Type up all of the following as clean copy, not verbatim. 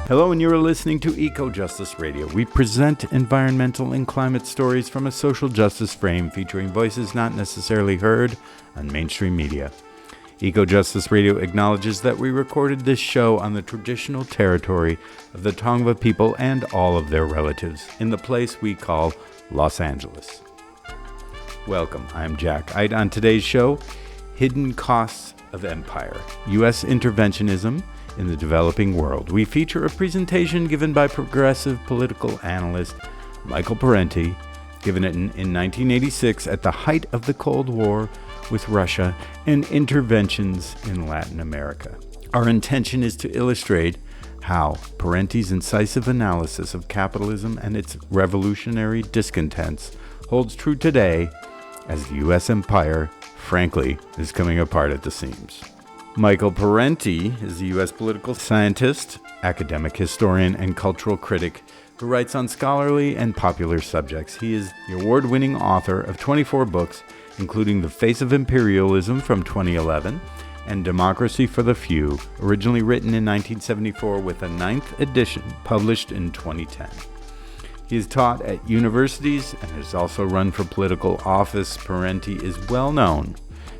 Hello, and you're listening to Eco-Justice Radio. We present environmental and climate stories from a social justice frame featuring voices not necessarily heard on mainstream media. Eco-Justice Radio acknowledges that we recorded this show on the traditional territory of the Tongva people and all of their relatives in the place we call Los Angeles. Welcome, I'm Jack Ide. On today's show, Hidden Costs of Empire, U.S. Interventionism in the Developing World. We feature a presentation given by progressive political analyst Michael Parenti, given it in 1986 at the height of the Cold War with Russia and interventions in Latin America. Our intention is to illustrate how Parenti's incisive analysis of capitalism and its revolutionary discontents holds true today as the U.S. empire, frankly, is coming apart at the seams. Michael Parenti is a U.S. political scientist, academic historian, and cultural critic who writes on scholarly and popular subjects. He is the award-winning author of 24 books, including The Face of Imperialism from 2011 and Democracy for the Few, originally written in 1974 with a 9th edition published in 2010. He has taught at universities and has also run for political office. Parenti is well known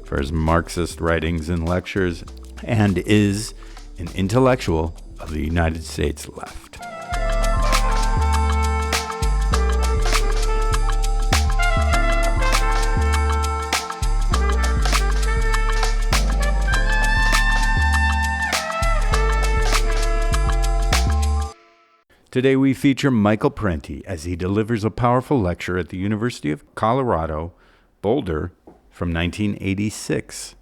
for his Marxist writings and lectures and is an intellectual of the United States left. Today we feature Michael Parenti as he delivers a powerful lecture at the University of Colorado Boulder from 1986.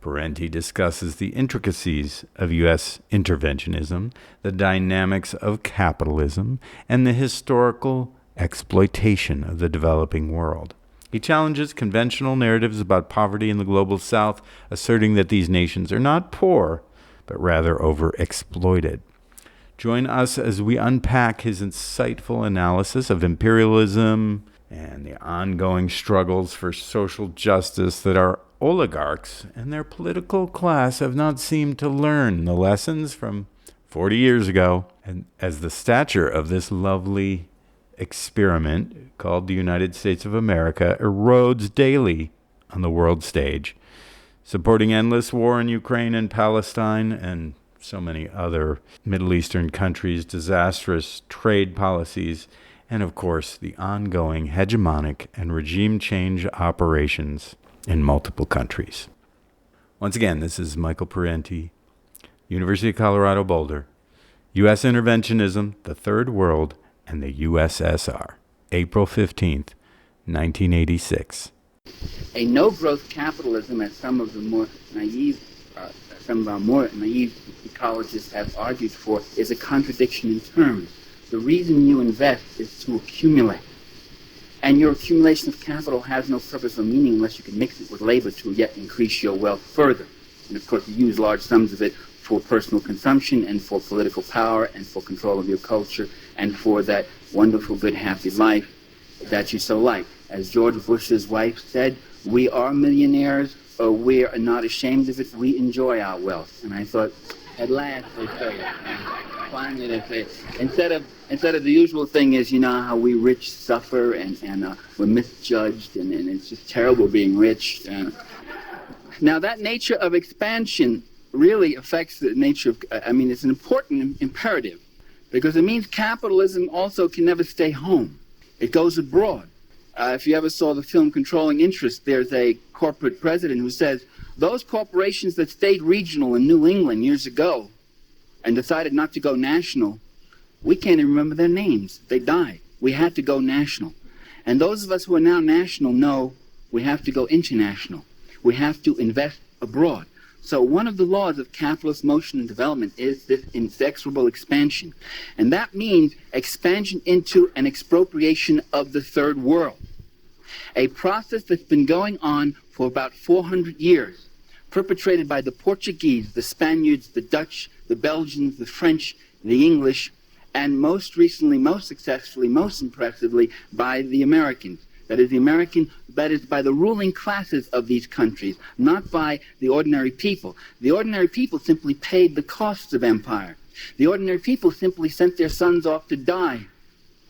Parenti discusses the intricacies of U.S. interventionism, the dynamics of capitalism, and the historical exploitation of the developing world. He challenges conventional narratives about poverty in the global South, asserting that these nations are not poor, but rather overexploited. Join us as we unpack his insightful analysis of imperialism and the ongoing struggles for social justice that our oligarchs and their political class have not seemed to learn the lessons from 40 years ago. And as the stature of this lovely experiment called the United States of America erodes daily on the world stage, supporting endless war in Ukraine and Palestine and so many other Middle Eastern countries, disastrous trade policies, and of course the ongoing hegemonic and regime change operations in multiple countries. Once again, this is Michael Parenti, University of Colorado Boulder, U.S. Interventionism, the Third World, and the USSR, April 15th, 1986. A no-growth capitalism, as some of our more naive ecologists have argued for, is a contradiction in terms. The reason you invest is to accumulate. And your accumulation of capital has no purpose or meaning unless you can mix it with labor to yet increase your wealth further. And of course, you use large sums of it for personal consumption and for political power and for control of your culture and for that wonderful, good, happy life that you so like. As George Bush's wife said, we are millionaires, or we are not ashamed of it, we enjoy our wealth. And I thought, at last they say it. Finally they say it. Instead of the usual thing is, you know, how we rich suffer and we're misjudged and it's just terrible being rich. Now that nature of expansion really affects the nature of, it's an important imperative because it means capitalism also can never stay home. It goes abroad. If you ever saw the film Controlling Interest, there's a corporate president who says, those corporations that stayed regional in New England years ago and decided not to go national, we can't even remember their names. They died. We had to go national. And those of us who are now national know we have to go international. We have to invest abroad. So one of the laws of capitalist motion and development is this inexorable expansion. And that means expansion into an expropriation of the third world. A process that's been going on for about 400 years, perpetrated by the Portuguese, the Spaniards, the Dutch, the Belgians, the French, the English, and most recently, most successfully, most impressively, by the Americans. That is by the ruling classes of these countries, not by the ordinary people. The ordinary people simply paid the costs of empire. The ordinary people simply sent their sons off to die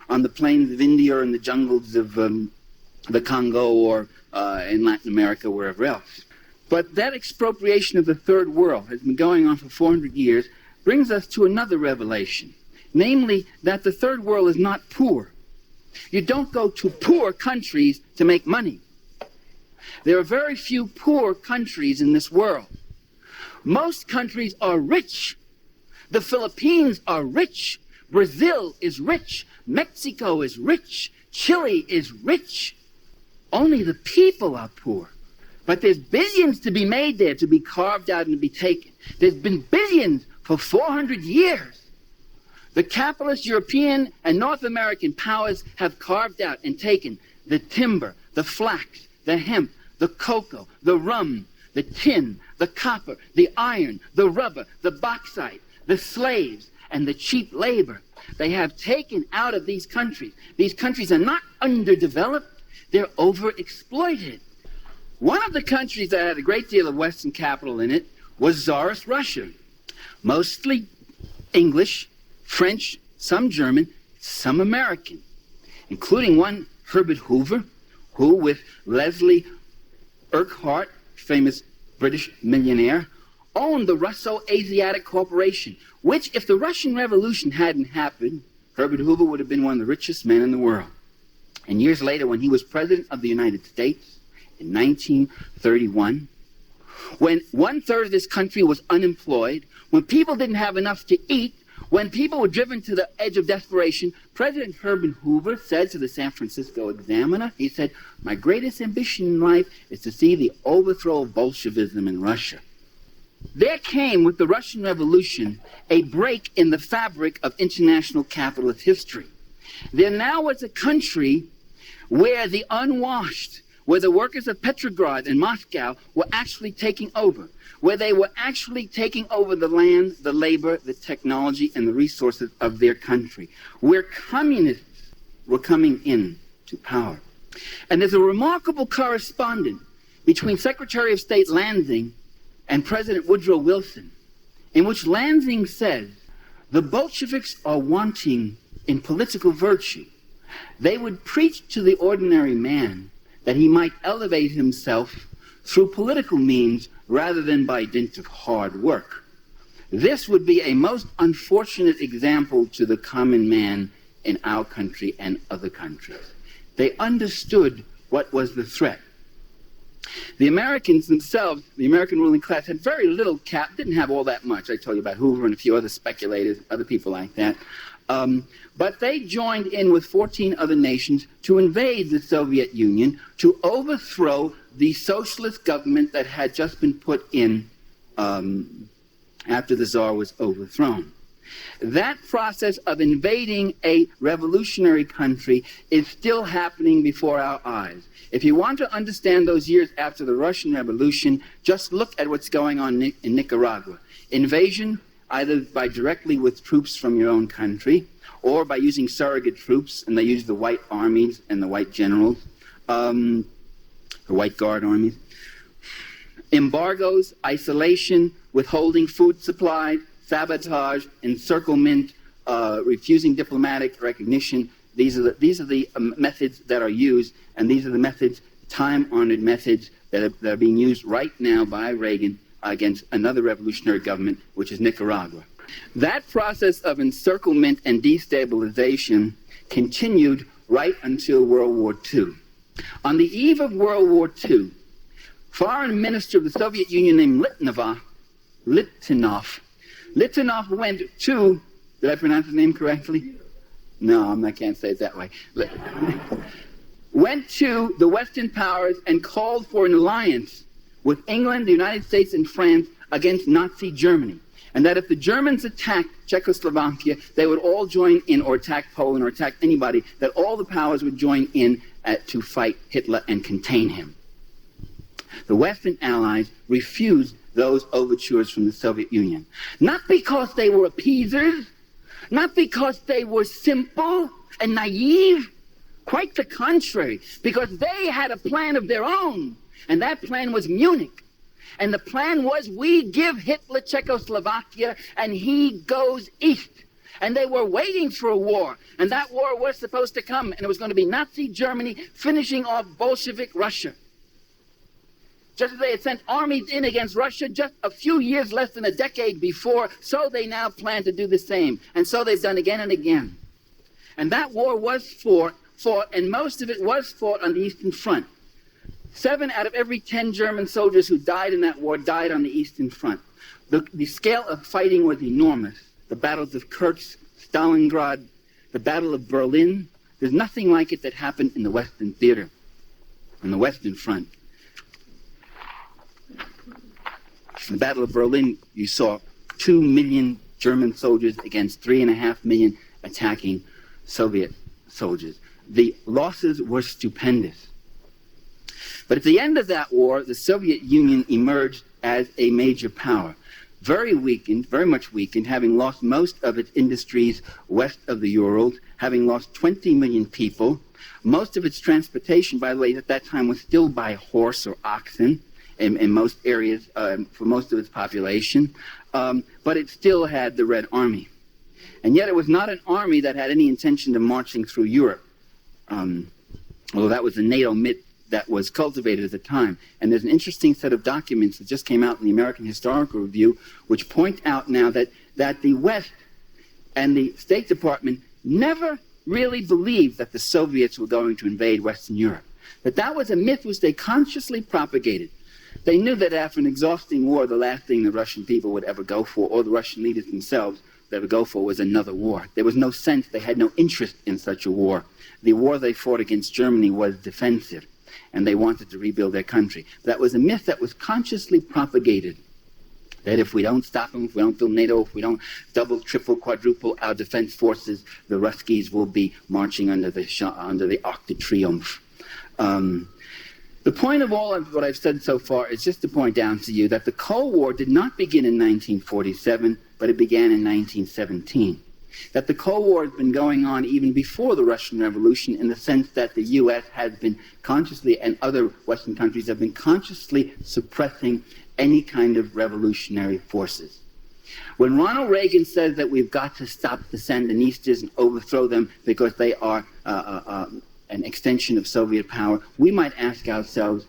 on the plains of India or in the jungles of the Congo or in Latin America, wherever else. But that expropriation of the third world has been going on for 400 years, brings us to another revelation, namely that the third world is not poor. You don't go to poor countries to make money. There are very few poor countries in this world. Most countries are rich. The Philippines are rich. Brazil is rich. Mexico is rich. Chile is rich. Only the people are poor. But there's billions to be made there, to be carved out and to be taken. There's been billions for 400 years. The capitalist European and North American powers have carved out and taken the timber, the flax, the hemp, the cocoa, the rum, the tin, the copper, the iron, the rubber, the bauxite, the slaves, and the cheap labor. They have taken out of these countries. These countries are not underdeveloped, they're overexploited. One of the countries that had a great deal of Western capital in it was Tsarist Russia. Mostly English, French, some German, some American, including one Herbert Hoover, who with Leslie Urquhart, famous British millionaire, owned the Russo-Asiatic Corporation, which, if the Russian Revolution hadn't happened, Herbert Hoover would have been one of the richest men in the world. And years later, when he was president of the United States, in 1931, when 1/3 of this country was unemployed, when people didn't have enough to eat, when people were driven to the edge of desperation, President Herbert Hoover said to the San Francisco Examiner, he said, "My greatest ambition in life is to see the overthrow of Bolshevism in Russia." There came, with the Russian Revolution, a break in the fabric of international capitalist history. There now was a country where the unwashed, where the workers of Petrograd and Moscow were actually taking over, where they were actually taking over the land, the labor, the technology, and the resources of their country, where communists were coming in to power. And there's a remarkable correspondence between Secretary of State Lansing and President Woodrow Wilson, in which Lansing says, the Bolsheviks are wanting in political virtue. They would preach to the ordinary man that he might elevate himself through political means rather than by dint of hard work. This would be a most unfortunate example to the common man in our country and other countries. They understood what was the threat. The Americans themselves, the American ruling class, had very little didn't have all that much. I told you about Hoover and a few other speculators, other people like that. But they joined in with 14 other nations to invade the Soviet Union, to overthrow the socialist government that had just been put in after the Tsar was overthrown. That process of invading a revolutionary country is still happening before our eyes. If you want to understand those years after the Russian Revolution, just look at what's going on in Nicaragua. Invasion, either by directly with troops from your own country, or by using surrogate troops, and they use the white armies and the white generals, the white guard armies. Embargoes, isolation, withholding food supplies, sabotage, encirclement, refusing diplomatic recognition. These are the methods that are used, and these are the methods, time-honored methods, that are being used right now by Reagan against another revolutionary government, which is Nicaragua. That process of encirclement and destabilization continued right until World War II. On the eve of World War II, Foreign Minister of the Soviet Union named Litvinov went to, did I pronounce his name correctly? No, I can't say it that way. Went to the Western powers and called for an alliance with England, the United States, and France against Nazi Germany. And that if the Germans attacked Czechoslovakia, they would all join in, or attack Poland, or attack anybody, that all the powers would join in to fight Hitler and contain him. The Western allies refused those overtures from the Soviet Union. Not because they were appeasers, not because they were simple and naive, quite the contrary, because they had a plan of their own, and that plan was Munich. And the plan was, we give Hitler Czechoslovakia and he goes east. And they were waiting for a war. And that war was supposed to come. And it was going to be Nazi Germany finishing off Bolshevik Russia. Just as they had sent armies in against Russia just a few years, less than a decade before, so they now plan to do the same. And so they've done again and again. And that war was fought, and most of it was fought on the Eastern Front. 7 out of every 10 German soldiers who died in that war died on the Eastern Front. The scale of fighting was enormous. The battles of Kursk, Stalingrad, the Battle of Berlin. There's nothing like it that happened in the Western theater, on the Western Front. In the Battle of Berlin, you saw 2 million German soldiers against 3.5 million attacking Soviet soldiers. The losses were stupendous. But at the end of that war, the Soviet Union emerged as a major power. Very weakened, very much weakened, having lost most of its industries west of the Urals, having lost 20 million people. Most of its transportation, by the way, at that time was still by horse or oxen in most areas for most of its population. But it still had the Red Army. And yet it was not an army that had any intention of marching through Europe, although that was a NATO myth that was cultivated at the time. And there's an interesting set of documents that just came out in the American Historical Review, which point out now that the West and the State Department never really believed that the Soviets were going to invade Western Europe. That was a myth which they consciously propagated. They knew that after an exhausting war, the last thing the Russian people would ever go for, or the Russian leaders themselves would ever go for, was another war. There was no sense, they had no interest in such a war. The war they fought against Germany was defensive, and they wanted to rebuild their country. That was a myth that was consciously propagated, that if we don't stop them, if we don't build NATO, if we don't double, triple, quadruple our defense forces, the Ruskies will be marching under the Arc de Triomphe. The point of all of what I've said so far is just to point out to you that the Cold War did not begin in 1947, but it began in 1917. That the Cold War has been going on even before the Russian Revolution, in the sense that the U.S. has been consciously, and other Western countries have been consciously suppressing any kind of revolutionary forces. When Ronald Reagan says that we've got to stop the Sandinistas and overthrow them because they are an extension of Soviet power, we might ask ourselves,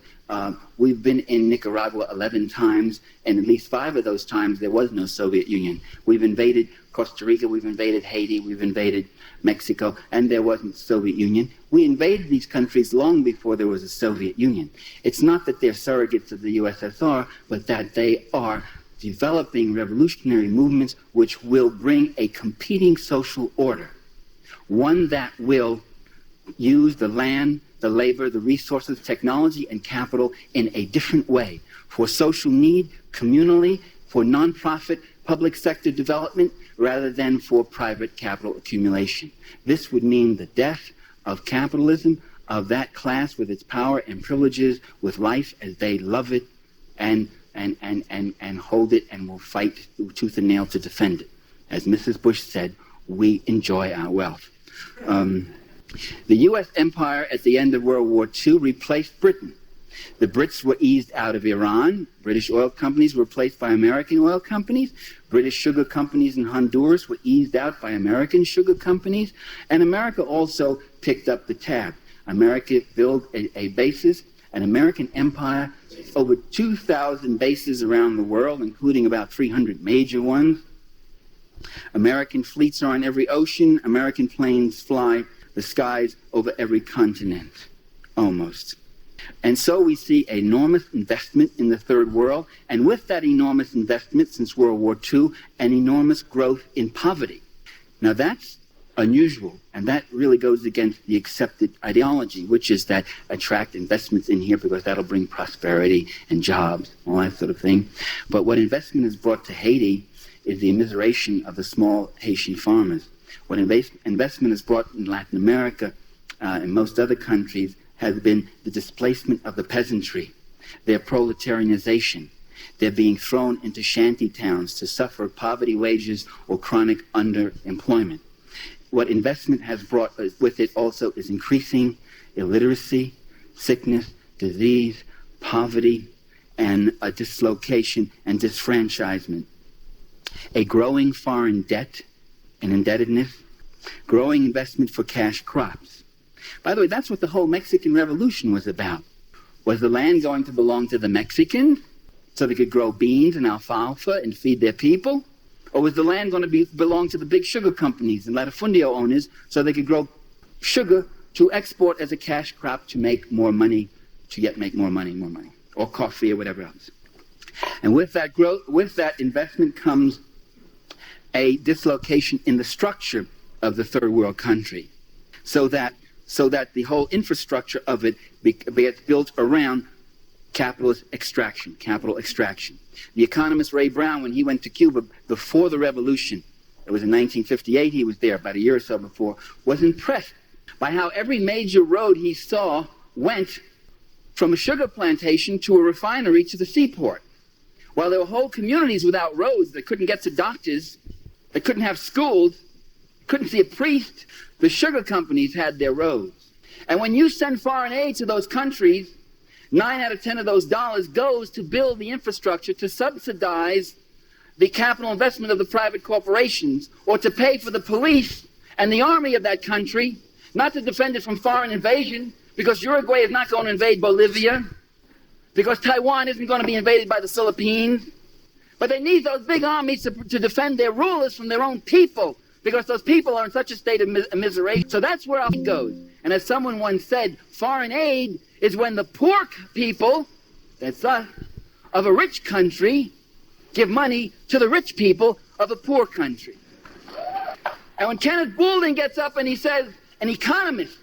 we've been in Nicaragua 11 times, and at least 5 of those times there was no Soviet Union. We've invaded Costa Rica, we've invaded Haiti, we've invaded Mexico, and there wasn't Soviet Union. We invaded these countries long before there was a Soviet Union. It's not that they're surrogates of the USSR, but that they are developing revolutionary movements which will bring a competing social order, one that will use the land, the labor, the resources, technology, and capital in a different way for social need, communally, for nonprofit, public sector development, rather than for private capital accumulation. This would mean the death of capitalism, of that class with its power and privileges, with life as they love it, and hold it, and will fight tooth and nail to defend it. As Mrs. Bush said, we enjoy our wealth. The U.S. empire at the end of World War II replaced Britain. The Brits were eased out of Iran. British oil companies were replaced by American oil companies. British sugar companies in Honduras were eased out by American sugar companies. And America also picked up the tab. America built a basis, an American empire, over 2,000 bases around the world, including about 300 major ones. American fleets are on every ocean. American planes fly the skies over every continent, almost. And so we see enormous investment in the third world, and with that enormous investment since World War II, an enormous growth in poverty. Now that's unusual, and that really goes against the accepted ideology, which is that attract investments in here because that'll bring prosperity and jobs, all that sort of thing. But what investment has brought to Haiti is the immiseration of the small Haitian farmers. What investment has brought in Latin America and most other countries has been the displacement of the peasantry, their proletarianization. They're being thrown into shanty towns to suffer poverty wages or chronic underemployment. What investment has brought with it also is increasing illiteracy, sickness, disease, poverty, and a dislocation and disfranchisement. A growing foreign debt and indebtedness, growing investment for cash crops. By the way, that's what the whole Mexican Revolution was about. Was the land going to belong to the Mexicans so they could grow beans and alfalfa and feed their people? Or was the land going to belong to the big sugar companies and latifundio owners so they could grow sugar to export as a cash crop to make more money, to yet make more money, or coffee or whatever else? And with that growth, with that investment comes a dislocation in the structure of the third world country, so that the whole infrastructure of it gets built around capital extraction. The economist Ray Brown, when he went to Cuba before the revolution, it was in 1958, he was there about a year or so before, was impressed by how every major road he saw went from a sugar plantation to a refinery to the seaport. While there were whole communities without roads that couldn't get to doctors, that couldn't have schools, couldn't see a priest, the sugar companies had their roads. And when you send foreign aid to those countries, 9 out of 10 of those dollars goes to build the infrastructure, to subsidize the capital investment of the private corporations, or to pay for the police and the army of that country, not to defend it from foreign invasion, because Uruguay is not going to invade Bolivia, because Taiwan isn't going to be invaded by the Philippines. But they need those big armies to defend their rulers from their own people, because those people are in such a state of misery. So that's where our aid goes. And as someone once said, foreign aid is when the poor people, that's us, of a rich country, give money to the rich people of a poor country. And when Kenneth Boulding gets up and he says, an economist,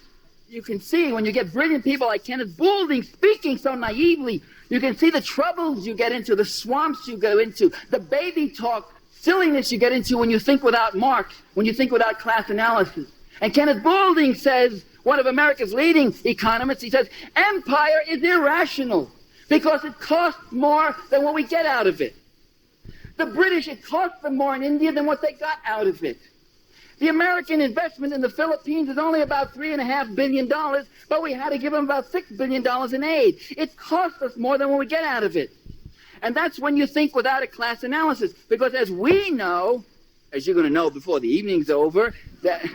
you can see when you get brilliant people like Kenneth Boulding speaking so naively, you can see the troubles you get into, the swamps you go into, the baby talk, silliness you get into when you think without Marx, when you think without class analysis. And Kenneth Boulding says, one of America's leading economists, he says, empire is irrational because it costs more than what we get out of it. The British, it cost them more in India than what they got out of it. The American investment in the Philippines is only about $3.5 billion, but we had to give them about $6 billion in aid. It costs us more than what we get out of it. And that's when you think without a class analysis, because as we know, as you're going to know before the evening's over, that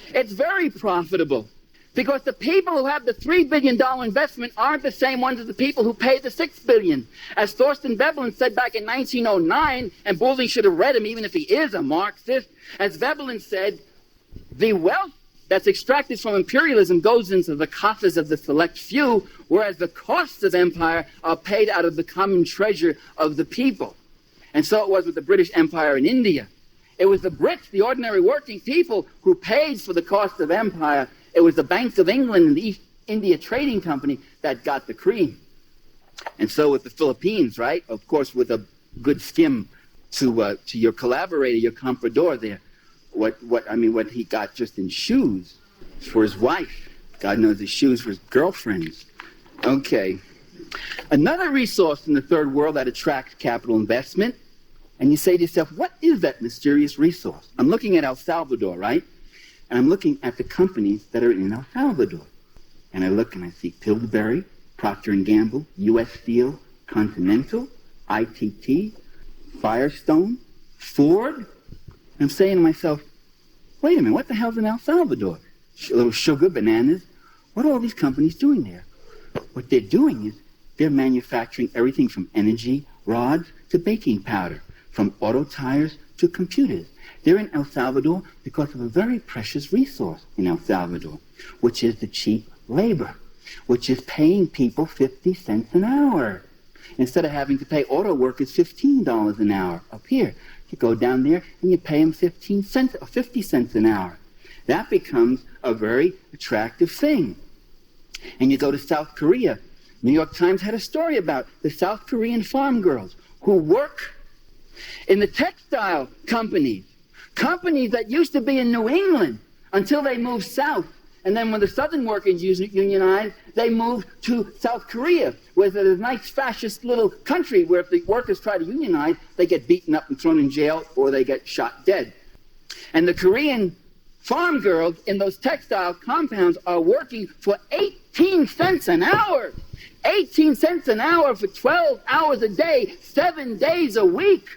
it's very profitable. Because the people who have the $3 billion investment aren't the same ones as the people who paid the $6 billion. As Thorsten Veblen said back in 1909, and Boulding should have read him even if he is a Marxist, as Veblen said, the wealth that's extracted from imperialism goes into the coffers of the select few, whereas the costs of empire are paid out of the common treasure of the people. And so it was with the British Empire in India. It was the Brits, the ordinary working people, who paid for the cost of empire. It was the Bank of England and the East India Trading Company that got the cream. And so with the Philippines, right? Of course, with a good skim to your collaborator, your comprador there, what he got just in shoes for his wife. God knows his shoes for his girlfriends. Okay. Another resource in the third world that attracts capital investment, and you say to yourself, what is that mysterious resource? I'm looking at El Salvador, right? And I'm looking at the companies that are in El Salvador. And I look and I see Pillsbury, Procter & Gamble, U.S. Steel, Continental, ITT, Firestone, Ford. And I'm saying to myself, wait a minute, what the hell's in El Salvador? A little sugar, bananas. What are all these companies doing there? What they're doing is they're manufacturing everything from energy rods to baking powder, from auto tires to computers. They're in El Salvador because of a very precious resource in El Salvador, which is the cheap labor, which is paying people 50 cents an hour. Instead of having to pay auto workers $15 an hour up here, you go down there and you pay them 15 cents or 50 cents an hour. That becomes a very attractive thing. And you go to South Korea. New York Times had a story about the South Korean farm girls who work in the textile companies that used to be in New England until they moved south. And then when the Southern workers unionized, they moved to South Korea, where there's a nice fascist little country where if the workers try to unionize, they get beaten up and thrown in jail or they get shot dead. And the Korean farm girls in those textile compounds are working for 18 cents an hour. 18 cents an hour for 12 hours a day, 7 days a week.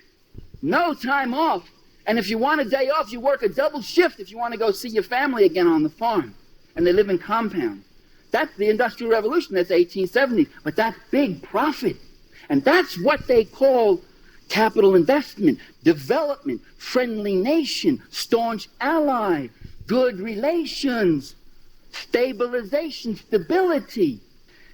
No time off. And if you want a day off, you work a double shift if you want to go see your family again on the farm. And they live in compounds. That's the Industrial Revolution. That's 1870. But that's big profit. And that's what they call capital investment, development, friendly nation, staunch ally, good relations, stabilization, stability.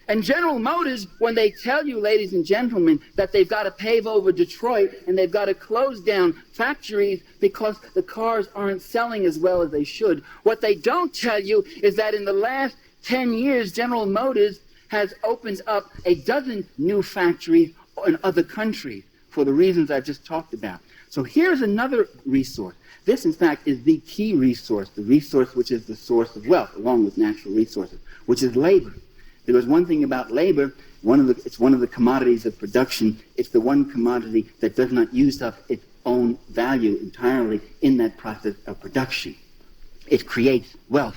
And General Motors, when they tell you, ladies and gentlemen, that they've got to pave over Detroit and they've got to close down factories because the cars aren't selling as well as they should, what they don't tell you is that in the last 10 years, General Motors has opened up a dozen new factories in other countries for the reasons I've just talked about. So here's another resource. This, in fact, is the key resource, the resource which is the source of wealth, along with natural resources, which is labor. There was one thing about labor, it's one of the commodities of production. It's the one commodity that does not use up its own value entirely in that process of production. It creates wealth.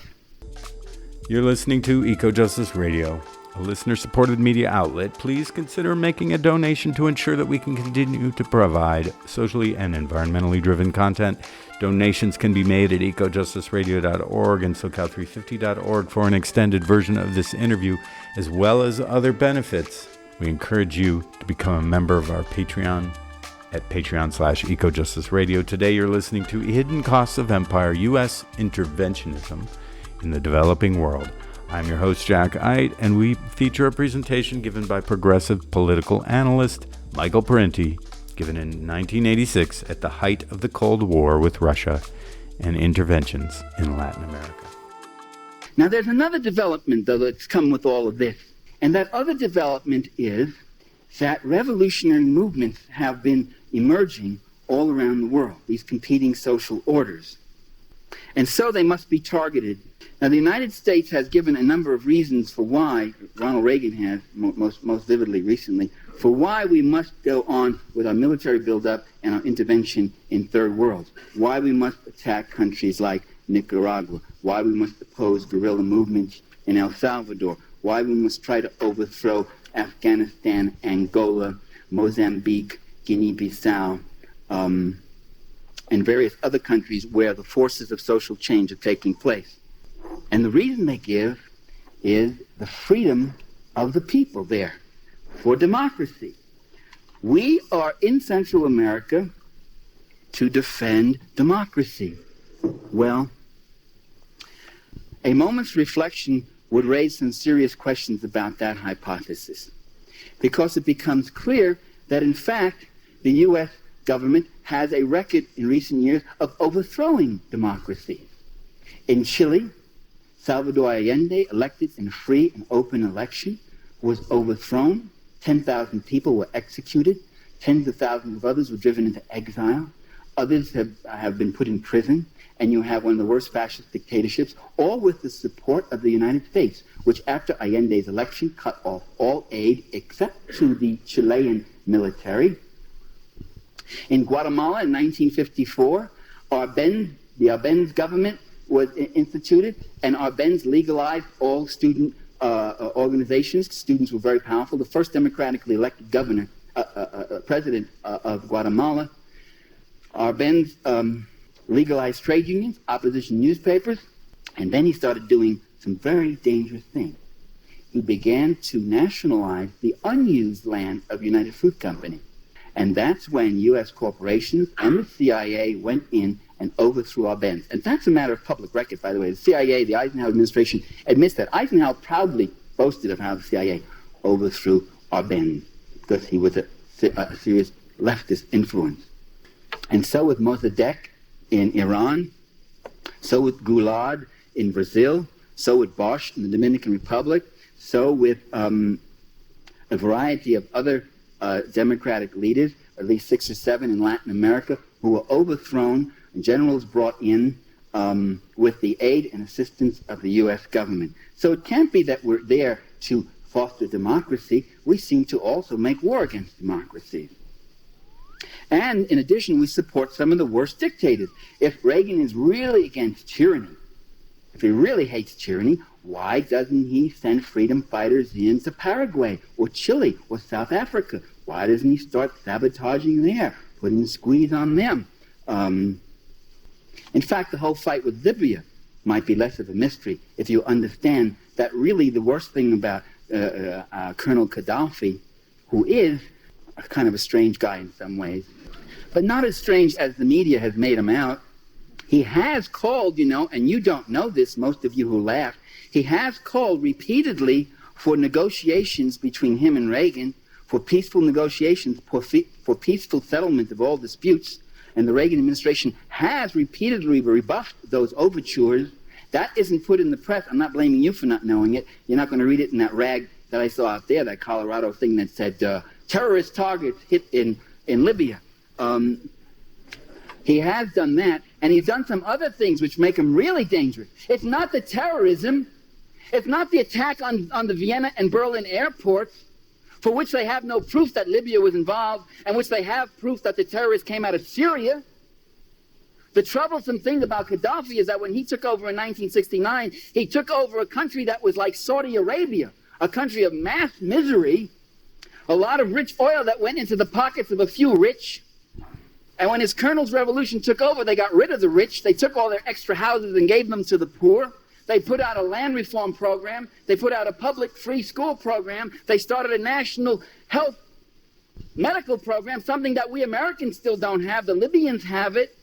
You're listening to Eco-Justice Radio, a listener-supported media outlet. Please consider making a donation to ensure that we can continue to provide socially and environmentally driven content. Donations can be made at ecojusticeradio.org and SoCal350.org for an extended version of this interview, as well as other benefits. We encourage you to become a member of our Patreon at patreon.com/ecojusticeradio. Today you're listening to Hidden Costs of Empire, U.S. Interventionism in the Developing World. I'm your host, Jack Ide, and we feature a presentation given by progressive political analyst Michael Parenti, given in 1986 at the height of the Cold War with Russia and interventions in Latin America. Now there's another development, though, that's come with all of this. And that other development is that revolutionary movements have been emerging all around the world, these competing social orders. And so they must be targeted. Now, the United States has given a number of reasons for why, Ronald Reagan has most vividly recently, for why we must go on with our military buildup and our intervention in third world, why we must attack countries like Nicaragua, why we must oppose guerrilla movements in El Salvador, why we must try to overthrow Afghanistan, Angola, Mozambique, Guinea-Bissau, and various other countries where the forces of social change are taking place. And the reason they give is the freedom of the people there for democracy. We are in Central America to defend democracy. Well, a moment's reflection would raise some serious questions about that hypothesis, because it becomes clear that, in fact, the U.S. government has a record in recent years of overthrowing democracy. In Chile, Salvador Allende, elected in a free and open election, was overthrown. 10,000 people were executed. Tens of thousands of others were driven into exile. Others have been put in prison. And you have one of the worst fascist dictatorships, all with the support of the United States, which after Allende's election cut off all aid except to the Chilean military. In Guatemala in 1954, the Arbenz government was instituted, and Arbenz legalized all student organizations. Students were very powerful. The first democratically elected president of Guatemala. Arbenz legalized trade unions, opposition newspapers, and then he started doing some very dangerous things. He began to nationalize the unused land of United Fruit Company. And that's when U.S. corporations and the CIA went in and overthrew Arbenz. And that's a matter of public record, by the way. The CIA, the Eisenhower administration, admits that. Eisenhower proudly boasted of how the CIA overthrew Arbenz because he was a serious leftist influence. And so with Mossadegh in Iran, so with Goulad in Brazil, so with Bosch in the Dominican Republic, so with a variety of other democratic leaders, at least 6 or 7 in Latin America, who were overthrown and generals brought in with the aid and assistance of the U.S. government. So it can't be that we're there to foster democracy. We seem to also make war against democracy. And in addition, we support some of the worst dictators. If Reagan is really against tyranny, if he really hates tyranny, Why doesn't he send freedom fighters into Paraguay or Chile or South Africa? Why doesn't he start sabotaging there, putting a squeeze on them? In fact, the whole fight with Libya might be less of a mystery if you understand that really the worst thing about Colonel Gaddafi, who is a kind of a strange guy in some ways, but not as strange as the media has made him out. He has called, and you don't know this, most of you who laugh, he has called repeatedly for negotiations between him and Reagan, for peaceful negotiations, for peaceful settlement of all disputes. And the Reagan administration has repeatedly rebuffed those overtures. That isn't put in the press. I'm not blaming you for not knowing it. You're not going to read it in that rag that I saw out there, that Colorado thing that said terrorist targets hit in Libya. He has done that, and he's done some other things which make him really dangerous. It's not the terrorism. It's not the attack on the Vienna and Berlin airports, for which they have no proof that Libya was involved, and which they have proof that the terrorists came out of Syria. The troublesome thing about Gaddafi is that when he took over in 1969, he took over a country that was like Saudi Arabia, a country of mass misery, a lot of rich oil that went into the pockets of a few rich. And when his colonel's revolution took over, they got rid of the rich. They took all their extra houses and gave them to the poor. They put out a land reform program. They put out a public free school program. They started a national health medical program, something that we Americans still don't have. The Libyans have it.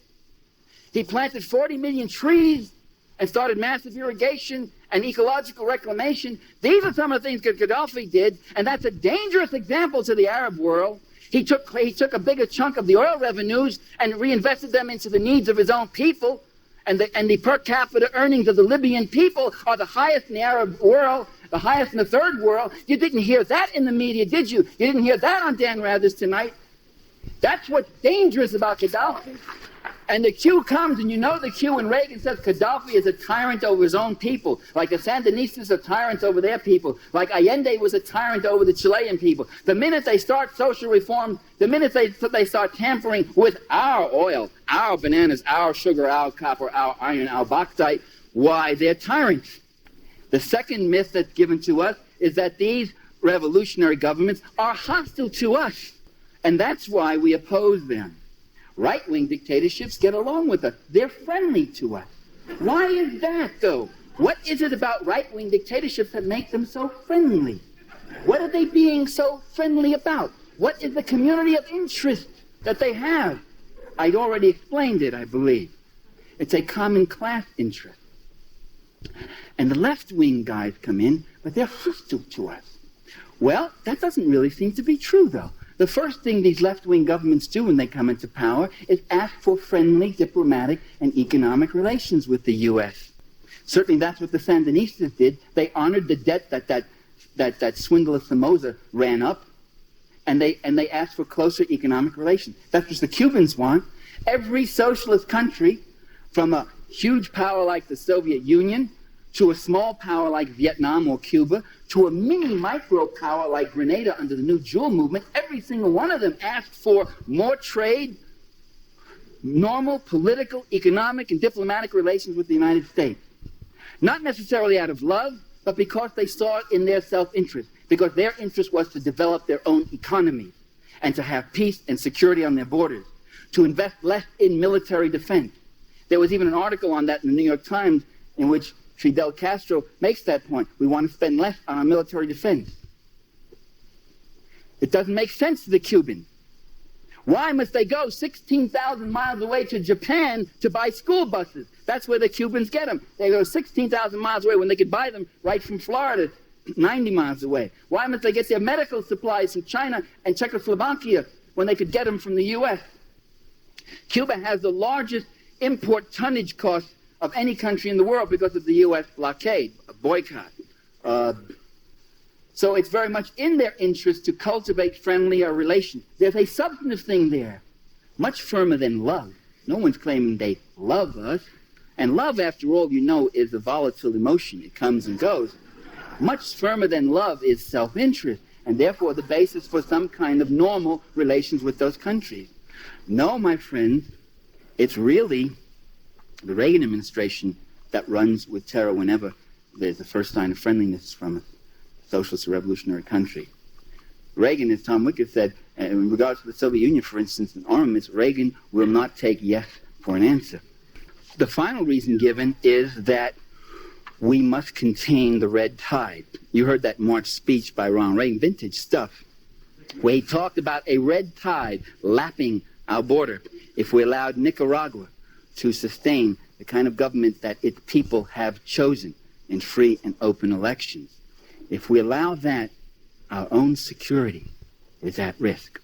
He planted 40 million trees and started massive irrigation and ecological reclamation. These are some of the things that Gaddafi did, and that's a dangerous example to the Arab world. He took a bigger chunk of the oil revenues and reinvested them into the needs of his own people. And the per capita earnings of the Libyan people are the highest in the Arab world, the highest in the third world. You didn't hear that in the media, did you? You didn't hear that on Dan Rather's tonight. That's what's dangerous about Gaddafi. And the cue comes, and you know the cue when Reagan says Gaddafi is a tyrant over his own people, like the Sandinistas are tyrants over their people, like Allende was a tyrant over the Chilean people. The minute they start social reform, the minute they start tampering with our oil, our bananas, our sugar, our copper, our iron, our bauxite, why, they're tyrants. The second myth that's given to us is that these revolutionary governments are hostile to us, and that's why we oppose them. Right-wing dictatorships get along with us. They're friendly to us. Why is that, though? What is it about right-wing dictatorships that make them so friendly? What are they being so friendly about? What is the community of interest that they have? I'd already explained it, I believe. It's a common class interest. And the left-wing guys come in, but they're hostile to us. Well, that doesn't really seem to be true, though. The first thing these left-wing governments do when they come into power is ask for friendly diplomatic and economic relations with the U.S. Certainly that's what the Sandinistas did. They honored the debt that swindler Somoza ran up, and they asked for closer economic relations. That's what the Cubans want. Every socialist country, from a huge power like the Soviet Union to a small power like Vietnam or Cuba, to a mini micro power like Grenada under the New Jewel movement, every single one of them asked for more trade, normal political, economic, and diplomatic relations with the United States. Not necessarily out of love, but because they saw it in their self-interest, because their interest was to develop their own economies and to have peace and security on their borders, to invest less in military defense. There was even an article on that in the New York Times in which Fidel Castro makes that point. We want to spend less on our military defense. It doesn't make sense to the Cubans. Why must they go 16,000 miles away to Japan to buy school buses? That's where the Cubans get them. They go 16,000 miles away when they could buy them right from Florida, 90 miles away. Why must they get their medical supplies from China and Czechoslovakia when they could get them from the U.S.? Cuba has the largest import tonnage cost of any country in the world because of the U.S. blockade, a boycott. So it's very much in their interest to cultivate friendlier relations. There's a substantive thing there, much firmer than love. No one's claiming they love us. And love, after all, you know, is a volatile emotion. It comes and goes. Much firmer than love is self-interest, and therefore the basis for some kind of normal relations with those countries. No, my friends, it's really the Reagan administration that runs with terror whenever there's the first sign of friendliness from a socialist or revolutionary country. Reagan, as Tom Wicker said, in regards to the Soviet Union, for instance, in armaments, Reagan will not take yes for an answer. The final reason given is that we must contain the red tide. You heard that March speech by Ronald Reagan, vintage stuff, where he talked about a red tide lapping our border if we allowed Nicaragua to sustain the kind of government that its people have chosen in free and open elections. If we allow that, our own security is at risk.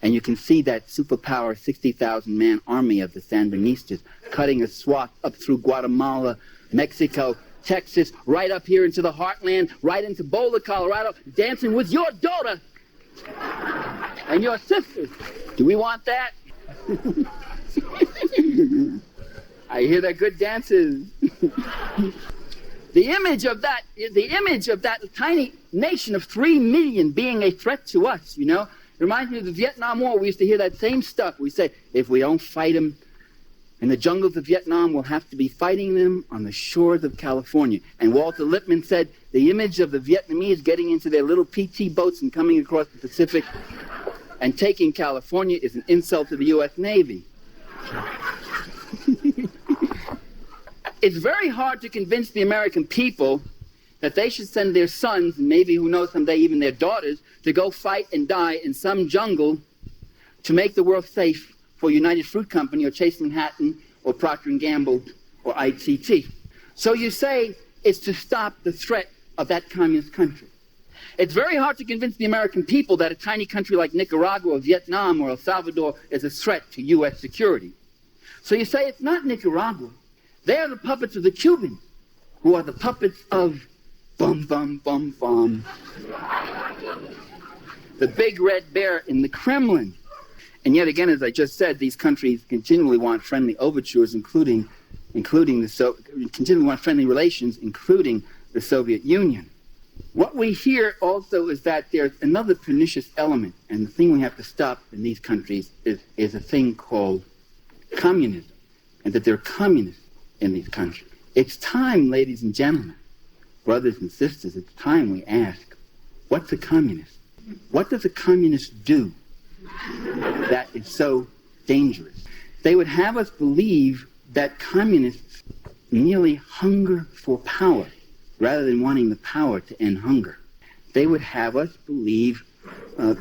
And you can see that superpower 60,000-man army of the Sandinistas cutting a swath up through Guatemala, Mexico, Texas, right up here into the heartland, right into Boulder, Colorado, dancing with your daughter and your sisters. Do we want that? I hear that good dances. The image of that tiny nation of 3 million being a threat to us, you know? It reminds me of the Vietnam War. We used to hear that same stuff. We say, if we don't fight them in the jungles of Vietnam, we'll have to be fighting them on the shores of California. And Walter Lippmann said, the image of the Vietnamese getting into their little PT boats and coming across the Pacific and taking California is an insult to the U.S. Navy. It's very hard to convince the American people that they should send their sons, and maybe, who knows, someday even their daughters, to go fight and die in some jungle to make the world safe for United Fruit Company or Chase Manhattan or Procter & Gamble or ITT. So you say it's to stop the threat of that communist country. It's very hard to convince the American people that a tiny country like Nicaragua or Vietnam or El Salvador is a threat to U.S. security. So you say it's not Nicaragua. They are the puppets of the Cubans, who are the puppets of bum, bum, bum, bum. The big red bear in the Kremlin. And yet again, as I just said, these countries continually want friendly overtures, continually want friendly relations, including the Soviet Union. What we hear also is that there's another pernicious element, and the thing we have to stop in these countries is a thing called communism, and that there are communists in these countries. It's time, ladies and gentlemen, brothers and sisters, it's time we ask, what's a communist? What does a communist do that is so dangerous? They would have us believe that communists merely hunger for power rather than wanting the power to end hunger. They would have us believe, the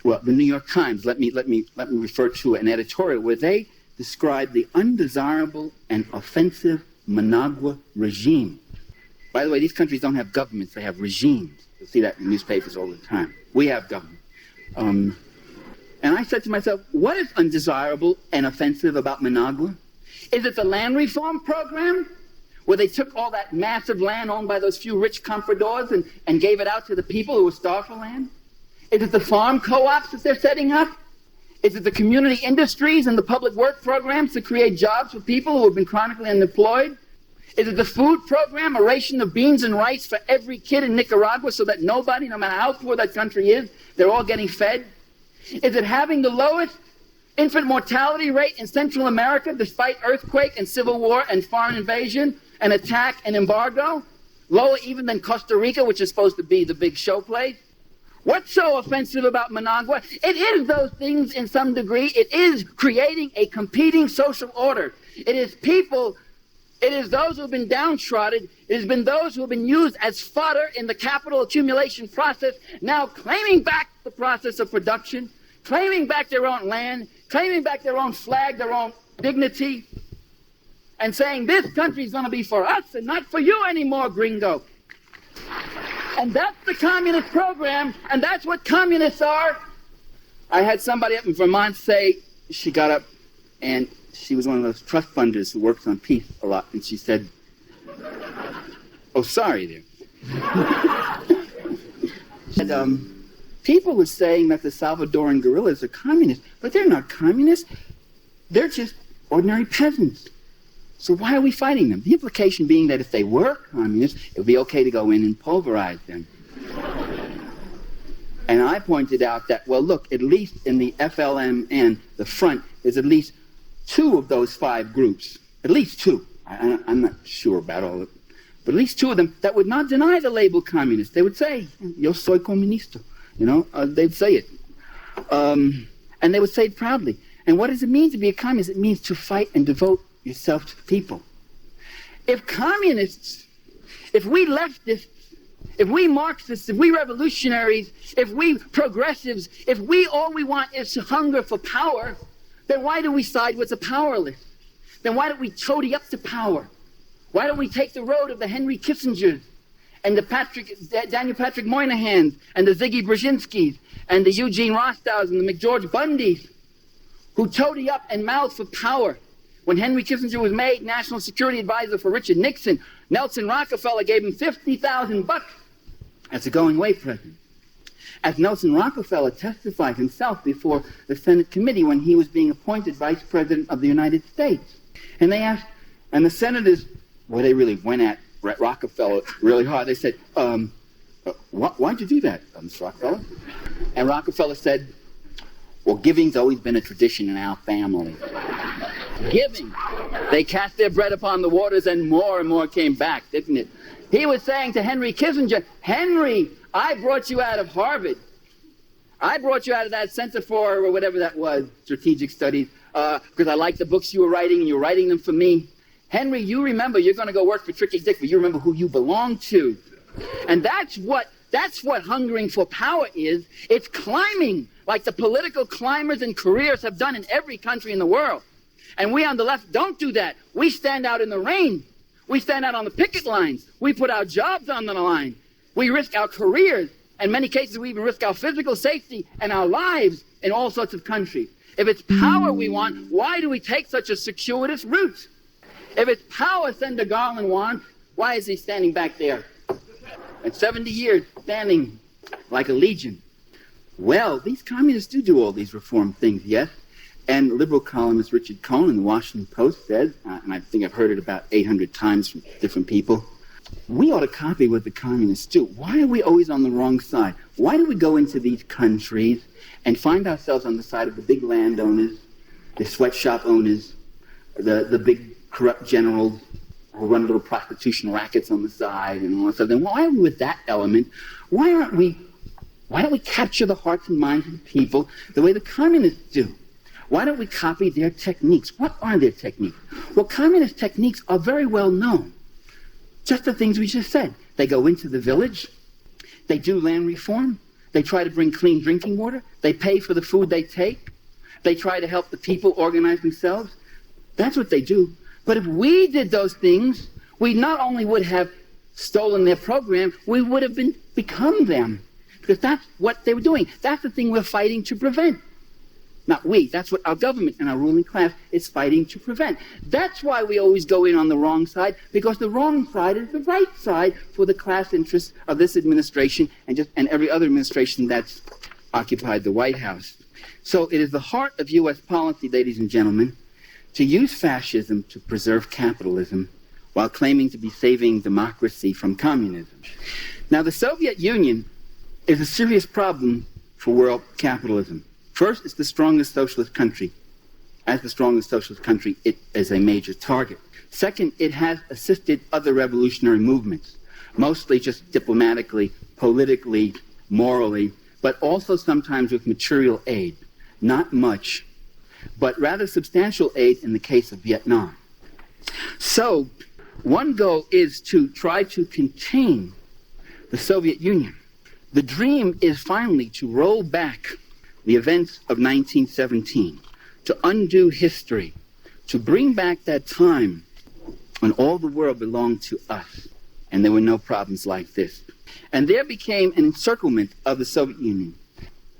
New York Times, let me refer to an editorial where they describe the undesirable and offensive Managua regime. By the way, these countries don't have governments, they have regimes. You'll see that in newspapers all the time. We have government. And I said to myself, what is undesirable and offensive about Managua? Is it the land reform program, where they took all that massive land owned by those few rich compradors and gave it out to the people who were starved for land? Is it the farm co-ops that they're setting up? Is it the community industries and the public work programs to create jobs for people who have been chronically unemployed? Is it the food program, a ration of beans and rice for every kid in Nicaragua so that nobody, no matter how poor that country is, they're all getting fed? Is it having the lowest infant mortality rate in Central America despite earthquake and civil war and foreign invasion and attack and embargo? Lower even than Costa Rica, which is supposed to be the big show place? What's so offensive about Managua? It is those things in some degree. It is creating a competing social order. It is people, it is those who have been downtrodden. It has been those who have been used as fodder in the capital accumulation process, now claiming back the process of production, claiming back their own land, claiming back their own flag, their own dignity, and saying this country is going to be for us and not for you anymore, gringo. And that's the communist program, and that's what communists are. I had somebody up in Vermont say, she got up, and she was one of those trust funders who works on peace a lot, and she said, oh, sorry there. And, people were saying that the Salvadoran guerrillas are communists, but they're not communists. They're just ordinary peasants. So why are we fighting them? The implication being that if they were communists, it would be okay to go in and pulverize them. And I pointed out that, well, look, at least in the FLMN, the front, there's at least 2 of those 5 groups. At least 2. I'm not sure about all of it. but at least two of them that would not deny the label communist. They would say, yo soy comunista. They'd say it. And they would say it proudly. And what does it mean to be a communist? It means to fight and devote yourself to the people. If communists, if we leftists, if we Marxists, if we revolutionaries, if we progressives, if all we want is to hunger for power, then why do we side with the powerless? Then why don't we toady up to power? Why don't we take the road of the Henry Kissingers and the Daniel Patrick Moynahans and the Ziggy Brzezinskis and the Eugene Rostows and the McGeorge Bundys who toady up and mouth for power? When Henry Kissinger was made National Security Advisor for Richard Nixon, Nelson Rockefeller gave him $50,000 as a going-away present. As Nelson Rockefeller testified himself before the Senate committee when he was being appointed Vice President of the United States. And they asked, and the senators, well, they really went at Rockefeller really hard. They said, why'd you do that, Mr. Rockefeller? And Rockefeller said, well, giving's always been a tradition in our family. Giving. They cast their bread upon the waters and more came back, didn't it? He was saying to Henry Kissinger, Henry, I brought you out of Harvard. I brought you out of that Center for, or whatever that was, strategic studies, because I liked the books you were writing, and you were writing them for me. Henry, you remember you're going to go work for Tricky Dick, but you remember who you belong to. And that's what hungering for power is. It's climbing, like the political climbers and careers have done in every country in the world. And we on the left don't do that. We stand out in the rain. We stand out on the picket lines. We put our jobs on the line. We risk our careers. In many cases, we even risk our physical safety and our lives in all sorts of countries. If it's power we want, why do we take such a circuitous route? If it's power Senator Garland wants, why is he standing back there? And 70 years standing like a legion. Well, these communists do all these reform things, yes. And liberal columnist Richard Cohen in the Washington Post says, and I think I've heard it about 800 times from different people, we ought to copy what the communists do. Why are we always on the wrong side? Why do we go into these countries and find ourselves on the side of the big landowners, the sweatshop owners, the big corrupt generals who run little prostitution rackets on the side and all that stuff? Then why are we with that element? Why don't we capture the hearts and minds of the people the way the communists do? Why don't we copy their techniques? What are their techniques? Well, communist techniques are very well known. Just the things we just said. They go into the village. They do land reform. They try to bring clean drinking water. They pay for the food they take. They try to help the people organize themselves. That's what they do. But if we did those things, we not only would have stolen their program, we would have become them. Because that's what they were doing. That's the thing we're fighting to prevent. Not we, that's what our government and our ruling class is fighting to prevent. That's why we always go in on the wrong side, because the wrong side is the right side for the class interests of this administration and every other administration that's occupied the White House. So it is the heart of U.S. policy, ladies and gentlemen, to use fascism to preserve capitalism while claiming to be saving democracy from communism. Now, the Soviet Union is a serious problem for world capitalism. First, it's the strongest socialist country. As the strongest socialist country, it is a major target. Second, it has assisted other revolutionary movements, mostly just diplomatically, politically, morally, but also sometimes with material aid. Not much, but rather substantial aid in the case of Vietnam. So, one goal is to try to contain the Soviet Union. The dream is finally to roll back the events of 1917, to undo history, to bring back that time when all the world belonged to us and there were no problems like this. And there became an encirclement of the Soviet Union.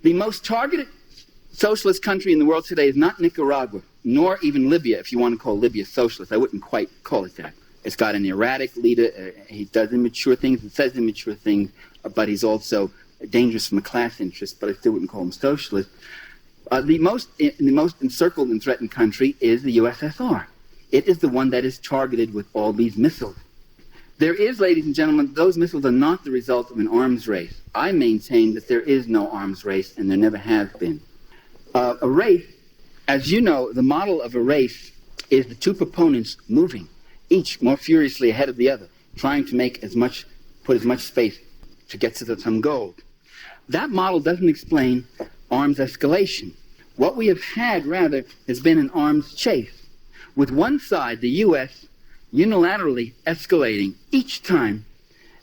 The most targeted socialist country in the world today is not Nicaragua, nor even Libya, if you want to call Libya socialist. I wouldn't quite call it that. It's got an erratic leader. He does immature things and says immature things, but he's also dangerous from a class interest, but I still wouldn't call him socialist. The most encircled and threatened country is the USSR. It is the one that is targeted with all these missiles. There is, ladies and gentlemen, those missiles are not the result of an arms race. I maintain that there is no arms race, and there never has been. A race, as you know, the model of a race is the two proponents moving, each more furiously ahead of the other. trying to put as much space to get to some goal. That model doesn't explain arms escalation. What we have had, rather, has been an arms chase, with one side, the U.S., unilaterally escalating each time,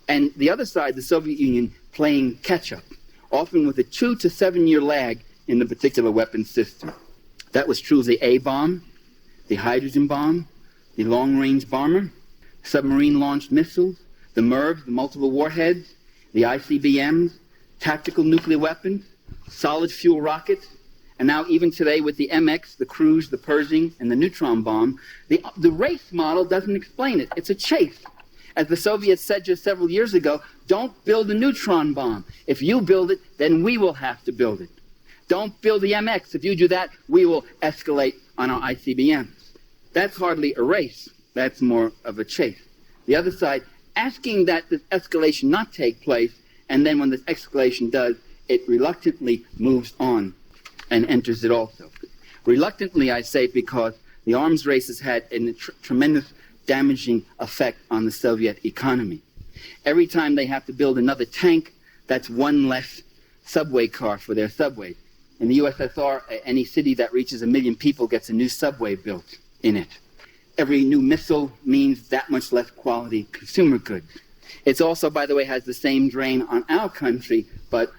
and the other side, the Soviet Union, playing catch-up, often with a 2 to 7 year lag in the particular weapon system. That was true of the A-bomb, the hydrogen bomb, the long-range bomber, submarine-launched missiles, the MIRVs, the multiple warheads, the ICBMs, tactical nuclear weapons, solid-fuel rockets, and now even today with the MX, the cruise, the Pershing, and the neutron bomb. The race model doesn't explain it. It's a chase. As the Soviets said just several years ago, don't build a neutron bomb. If you build it, then we will have to build it. Don't build the MX. If you do that, we will escalate on our ICBMs. That's hardly a race. That's more of a chase. The other side, asking that this escalation not take place, and then when this escalation does, it reluctantly moves on and enters it also. Reluctantly, I say, because the arms race has had a tremendous damaging effect on the Soviet economy. Every time they have to build another tank, that's one less subway car for their subway. In the USSR, any city that reaches 1 million people gets a new subway built in it. Every new missile means that much less quality consumer goods. It's also, by the way, has the same drain on our country, but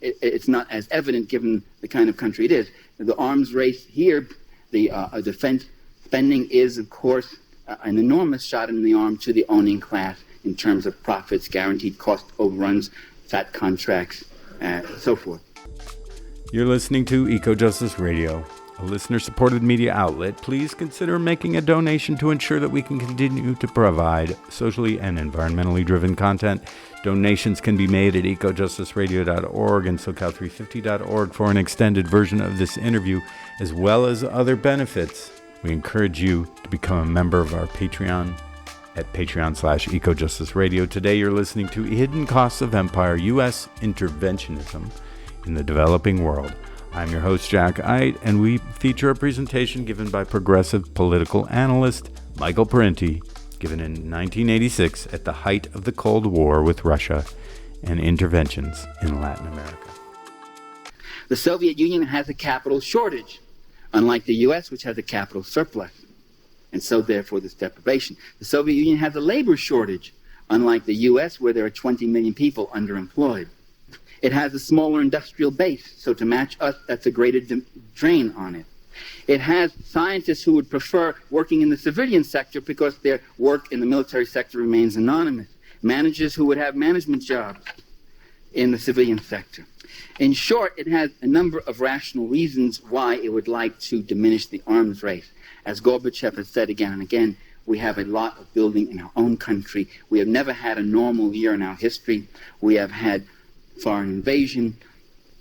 it's not as evident given the kind of country it is. The arms race here, the defense spending is, of course, an enormous shot in the arm to the owning class in terms of profits, guaranteed cost overruns, fat contracts, and so forth. You're listening to Eco-Justice Radio, a listener-supported media outlet. Please consider making a donation to ensure that we can continue to provide socially and environmentally driven content. Donations can be made at ecojusticeradio.org and SoCal350.org for an extended version of this interview, as well as other benefits. We encourage you to become a member of our Patreon at patreon.com/ecojusticeradio. Today you're listening to Hidden Costs of Empire, U.S. Interventionism in the Developing World. I'm your host, Jack Ide, and we feature a presentation given by progressive political analyst Michael Parenti, given in 1986 at the height of the Cold War with Russia and interventions in Latin America. The Soviet Union has a capital shortage, unlike the U.S., which has a capital surplus, and so therefore this deprivation. The Soviet Union has a labor shortage, unlike the U.S., where there are 20 million people underemployed. It has a smaller industrial base, so to match us, that's a greater drain on it. It has scientists who would prefer working in the civilian sector because their work in the military sector remains anonymous. Managers who would have management jobs in the civilian sector. In short, it has a number of rational reasons why it would like to diminish the arms race. As Gorbachev has said again and again, we have a lot of building in our own country. We have never had a normal year in our history. We have had foreign invasion,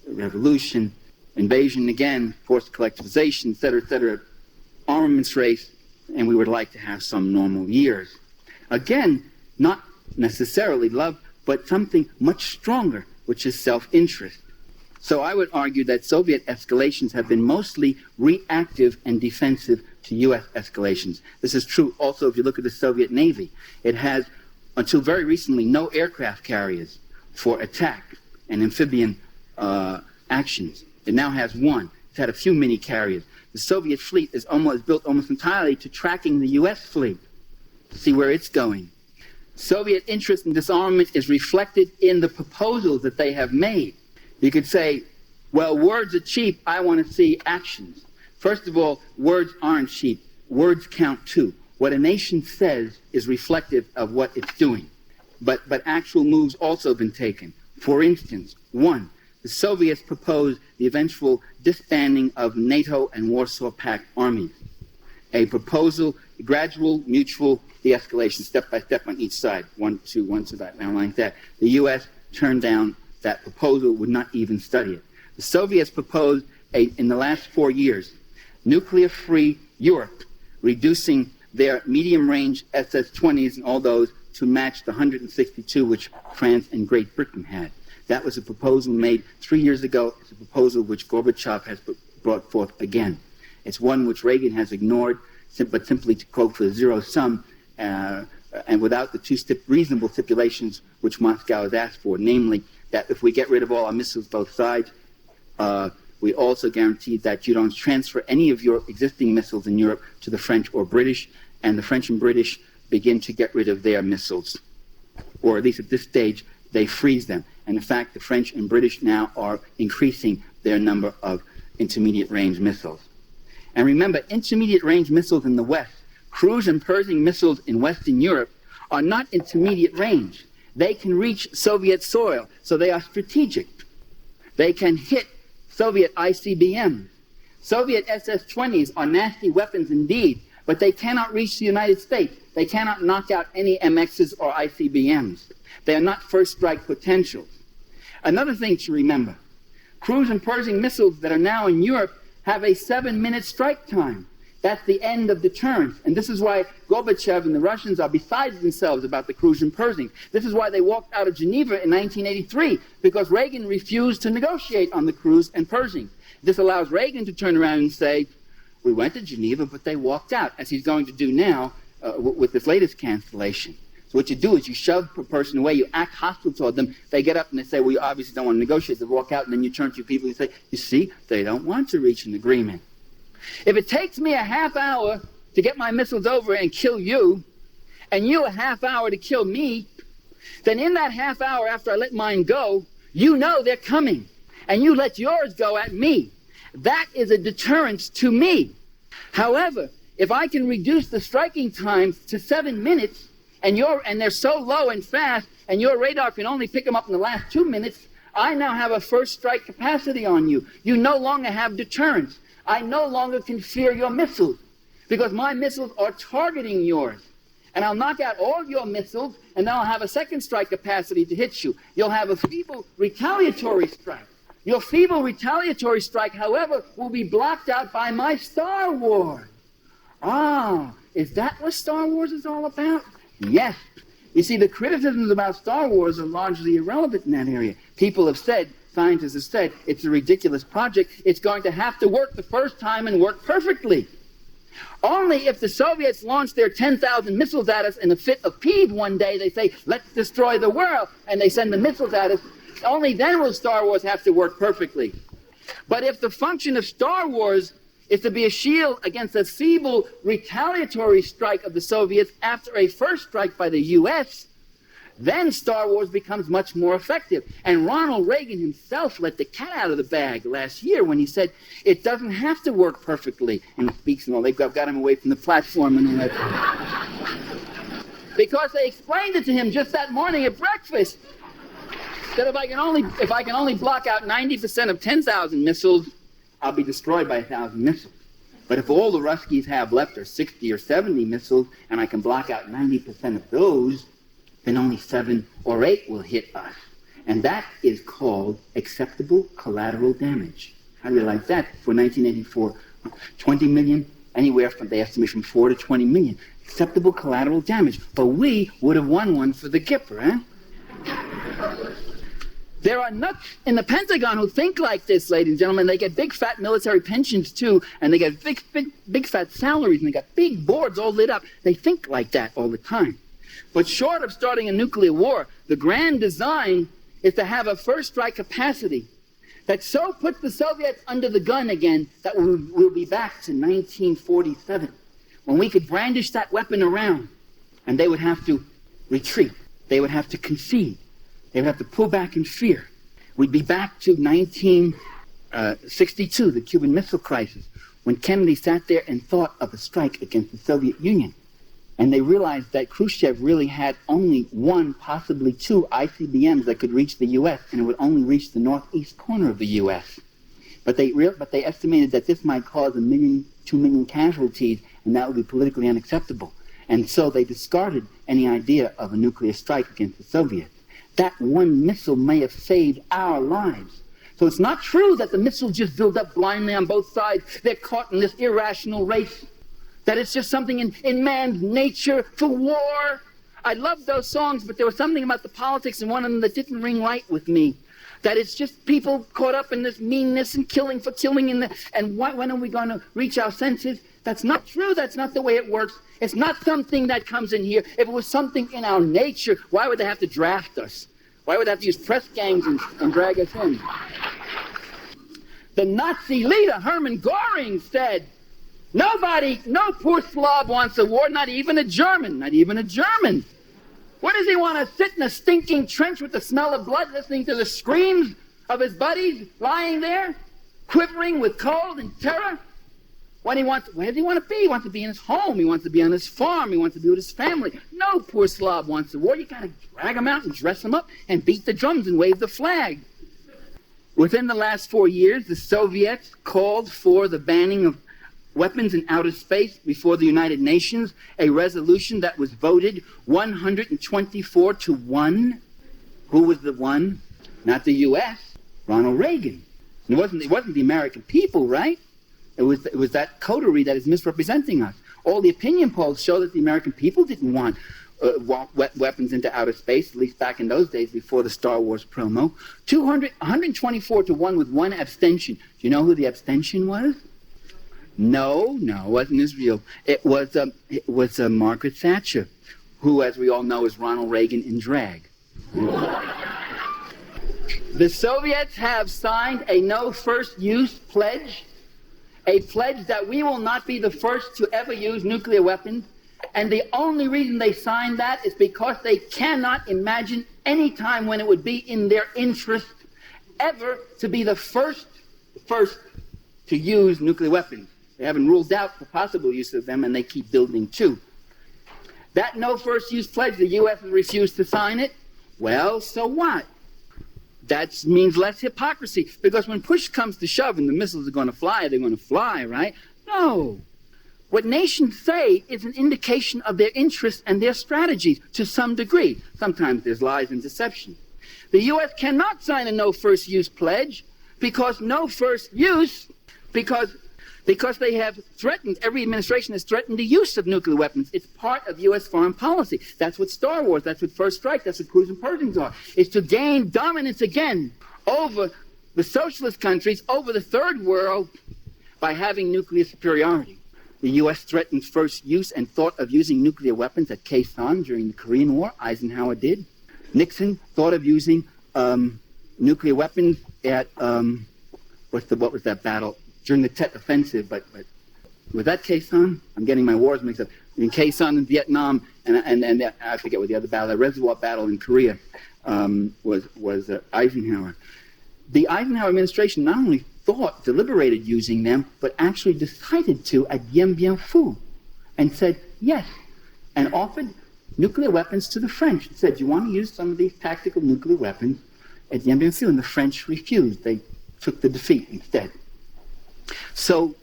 revolution, invasion again, forced collectivization, etc., armaments race, and we would like to have some normal years. Again, not necessarily love, but something much stronger, which is self-interest. So I would argue that Soviet escalations have been mostly reactive and defensive to U.S. escalations. This is true also if you look at the Soviet Navy. It has, until very recently, no aircraft carriers for attack and amphibian actions. It now has one. It's had a few mini carriers. The Soviet fleet is built almost entirely to tracking the U.S. fleet, to see where it's going. Soviet interest in disarmament is reflected in the proposals that they have made. You could say, well, words are cheap. I want to see actions. First of all, words aren't cheap. Words count too. What a nation says is reflective of what it's doing. But actual moves also been taken. For instance, one, the Soviets proposed the eventual disbanding of NATO and Warsaw Pact armies. A proposal, gradual, mutual de-escalation, step by step on each side, one to that, and like that. The U.S. turned down that proposal, would not even study it. The Soviets proposed, in the last 4 years, nuclear-free Europe, reducing their medium-range SS-20s and all those to match the 162 which France and Great Britain had. That was a proposal made 3 years ago. It's a proposal which Gorbachev has brought forth again. It's one which Reagan has ignored, but simply to quote for zero-sum and without the two reasonable stipulations which Moscow has asked for, namely that if we get rid of all our missiles both sides, we also guarantee that you don't transfer any of your existing missiles in Europe to the French or British, and the French and British begin to get rid of their missiles. Or at least at this stage, they freeze them. And in fact, the French and British now are increasing their number of intermediate-range missiles. And remember, intermediate-range missiles in the West, cruise and Pershing missiles in Western Europe, are not intermediate range. They can reach Soviet soil, so they are strategic. They can hit Soviet ICBMs. Soviet SS-20s are nasty weapons indeed, but they cannot reach the United States. They cannot knock out any MXs or ICBMs. They are not first strike potentials. Another thing to remember, cruise and Pershing missiles that are now in Europe have a 7-minute strike time. That's the end of deterrence. And this is why Gorbachev and the Russians are beside themselves about the cruise and Pershing. This is why they walked out of Geneva in 1983, because Reagan refused to negotiate on the cruise and Pershing. This allows Reagan to turn around and say, we went to Geneva, but they walked out, as he's going to do now with this latest cancellation. So what you do is you shove a person away, you act hostile toward them, they get up and they say, well, you obviously don't want to negotiate, they walk out, and then you turn to your people and say, you see, they don't want to reach an agreement. If it takes me a half hour to get my missiles over and kill you, and you a half hour to kill me, then in that half hour after I let mine go, you know they're coming, and you let yours go at me. That is a deterrence to me. However, if I can reduce the striking times to 7 minutes, and they're so low and fast, and your radar can only pick them up in the last 2 minutes, I now have a first strike capacity on you. You no longer have deterrence. I no longer can fear your missiles, because my missiles are targeting yours. And I'll knock out all your missiles, and then I'll have a second strike capacity to hit you. You'll have a feeble retaliatory strike. Your feeble retaliatory strike, however, will be blocked out by my Star Wars. Ah, is that what Star Wars is all about? Yes. You see, the criticisms about Star Wars are largely irrelevant in that area. People have said, scientists have said, it's a ridiculous project. It's going to have to work the first time and work perfectly. Only if the Soviets launch their 10,000 missiles at us in a fit of peeve one day, they say, let's destroy the world, and they send the missiles at us, only then will Star Wars have to work perfectly. But if the function of Star Wars is to be a shield against a feeble retaliatory strike of the Soviets after a first strike by the U.S., then Star Wars becomes much more effective. And Ronald Reagan himself let the cat out of the bag last year when he said, it doesn't have to work perfectly. And he speaks and all, they've got him away from the platform and all that. Because they explained it to him just that morning at breakfast. That if I can only block out 90% of 10,000 missiles, I'll be destroyed by 1,000 missiles. But if all the Ruskies have left are 60 or 70 missiles, and I can block out 90% of those, then only 7 or 8 will hit us. And that is called acceptable collateral damage. How do you like that? For 1984, 20 million, anywhere from, they estimate, from 4 to 20 million. Acceptable collateral damage. But we would have won one for the Gipper, eh? There are nuts in the Pentagon who think like this, ladies and gentlemen. They get big fat military pensions too, and they get big fat salaries, and they got big boards all lit up. They think like that all the time. But short of starting a nuclear war, the grand design is to have a first strike capacity that so puts the Soviets under the gun again that we'll be back to 1947, when we could brandish that weapon around, and they would have to retreat. They would have to concede. They would have to pull back in fear. We'd be back to 1962, the Cuban Missile Crisis, when Kennedy sat there and thought of a strike against the Soviet Union. And they realized that Khrushchev really had only 1, possibly 2 ICBMs that could reach the U.S., and it would only reach the northeast corner of the U.S. But they estimated that this might cause 1 million, 2 million casualties, and that would be politically unacceptable. And so they discarded any idea of a nuclear strike against the Soviets. That one missile may have saved our lives. So it's not true that the missiles just build up blindly on both sides. They're caught in this irrational race. That it's just something in man's nature for war. I loved those songs, but there was something about the politics in one of them that didn't ring right with me. That it's just people caught up in this meanness and killing for killing, and when are we going to reach our senses? That's not true. That's not the way it works. It's not something that comes in here. If it was something in our nature, why would they have to draft us? Why would they have to use press gangs and drag us in? The Nazi leader, Hermann Göring, said, no poor Slav wants a war, not even a German. What does he want to sit in a stinking trench with the smell of blood, listening to the screams of his buddies lying there, quivering with cold and terror? Where does he want to be? He wants to be in his home. He wants to be on his farm. He wants to be with his family. No poor Slav wants a war. You got to drag him out and dress him up and beat the drums and wave the flag. Within the last 4 years, the Soviets called for the banning of weapons in outer space before the United Nations, a resolution that was voted 124 to 1. Who was the one? Not the U.S., Ronald Reagan. It wasn't the American people, right? It was that coterie that is misrepresenting us. All the opinion polls show that the American people didn't want weapons into outer space, at least back in those days before the Star Wars promo. 124 to 1 with one abstention. Do you know who the abstention was? No, it wasn't Israel. It was Margaret Thatcher, who, as we all know, is Ronald Reagan in drag. The Soviets have signed a no first use pledge, a pledge that we will not be the first to ever use nuclear weapons. And the only reason they signed that is because they cannot imagine any time when it would be in their interest ever to be the first to use nuclear weapons. They haven't ruled out the possible use of them, and they keep building too. That no first use pledge, the U.S. has refused to sign it. Well, so what? That means less hypocrisy, because when push comes to shove and the missiles are going to fly, they're going to fly, right? No. What nations say is an indication of their interests and their strategies to some degree. Sometimes there's lies and deception. The U.S. cannot sign a no first use pledge because they have threatened, every administration has threatened the use of nuclear weapons. It's part of U.S. foreign policy. That's what Star Wars, that's what First Strike, that's what Cruise and Pershings are. It's to gain dominance again over the socialist countries, over the third world, by having nuclear superiority. The U.S. threatened first use and thought of using nuclear weapons at Khe-Sanh during the Korean War. Eisenhower did. Nixon thought of using nuclear weapons at, what was that battle? During the Tet Offensive, but was that Khe-Sanh? I'm getting my wars mixed up. In Khe-Sanh in Vietnam, and I forget what the other battle, the Reservoir Battle in Korea, was Eisenhower. The Eisenhower administration not only deliberated using them, but actually decided to at Dien Bien Phu, and said yes, and offered nuclear weapons to the French. It said, you want to use some of these tactical nuclear weapons at Dien Bien Phu? And the French refused. They took the defeat instead. So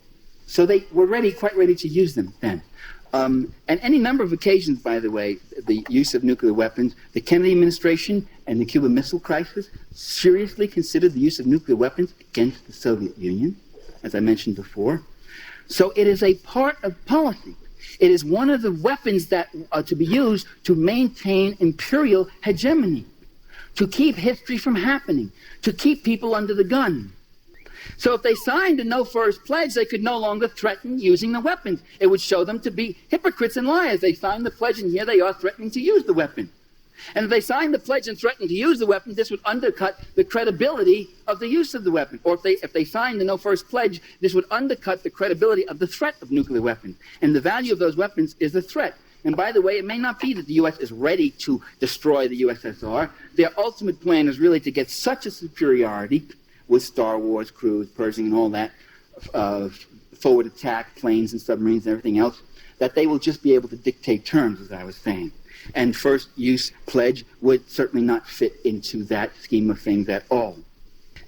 they were quite ready to use them then. And any number of occasions, by the way, the use of nuclear weapons, the Kennedy administration and the Cuban Missile Crisis seriously considered the use of nuclear weapons against the Soviet Union, as I mentioned before. So it is a part of policy. It is one of the weapons that are to be used to maintain imperial hegemony, to keep history from happening, to keep people under the gun. So if they signed a no first pledge, they could no longer threaten using the weapons. It would show them to be hypocrites and liars. They signed the pledge, and here they are threatening to use the weapon. And if they signed the pledge and threatened to use the weapon, this would undercut the credibility of the use of the weapon. Or if they signed the no first pledge, this would undercut the credibility of the threat of nuclear weapons. And the value of those weapons is a threat. And by the way, it may not be that the U.S. is ready to destroy the USSR. Their ultimate plan is really to get such a superiority with Star Wars, Cruise, Pershing, and all that, forward attack, planes and submarines and everything else, that they will just be able to dictate terms, as I was saying. And first use pledge would certainly not fit into that scheme of things at all.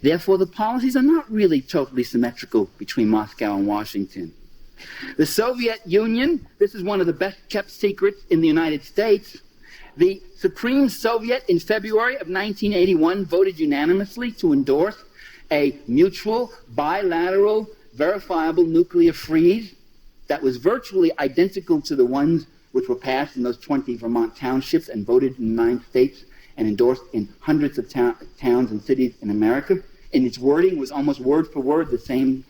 Therefore, the policies are not really totally symmetrical between Moscow and Washington. The Soviet Union, this is one of the best kept secrets in the United States. The Supreme Soviet in February of 1981 voted unanimously to endorse a mutual, bilateral, verifiable nuclear freeze that was virtually identical to the ones which were passed in those 20 Vermont townships and voted in 9 states and endorsed in hundreds of towns and cities in America. And its wording was almost word for word the same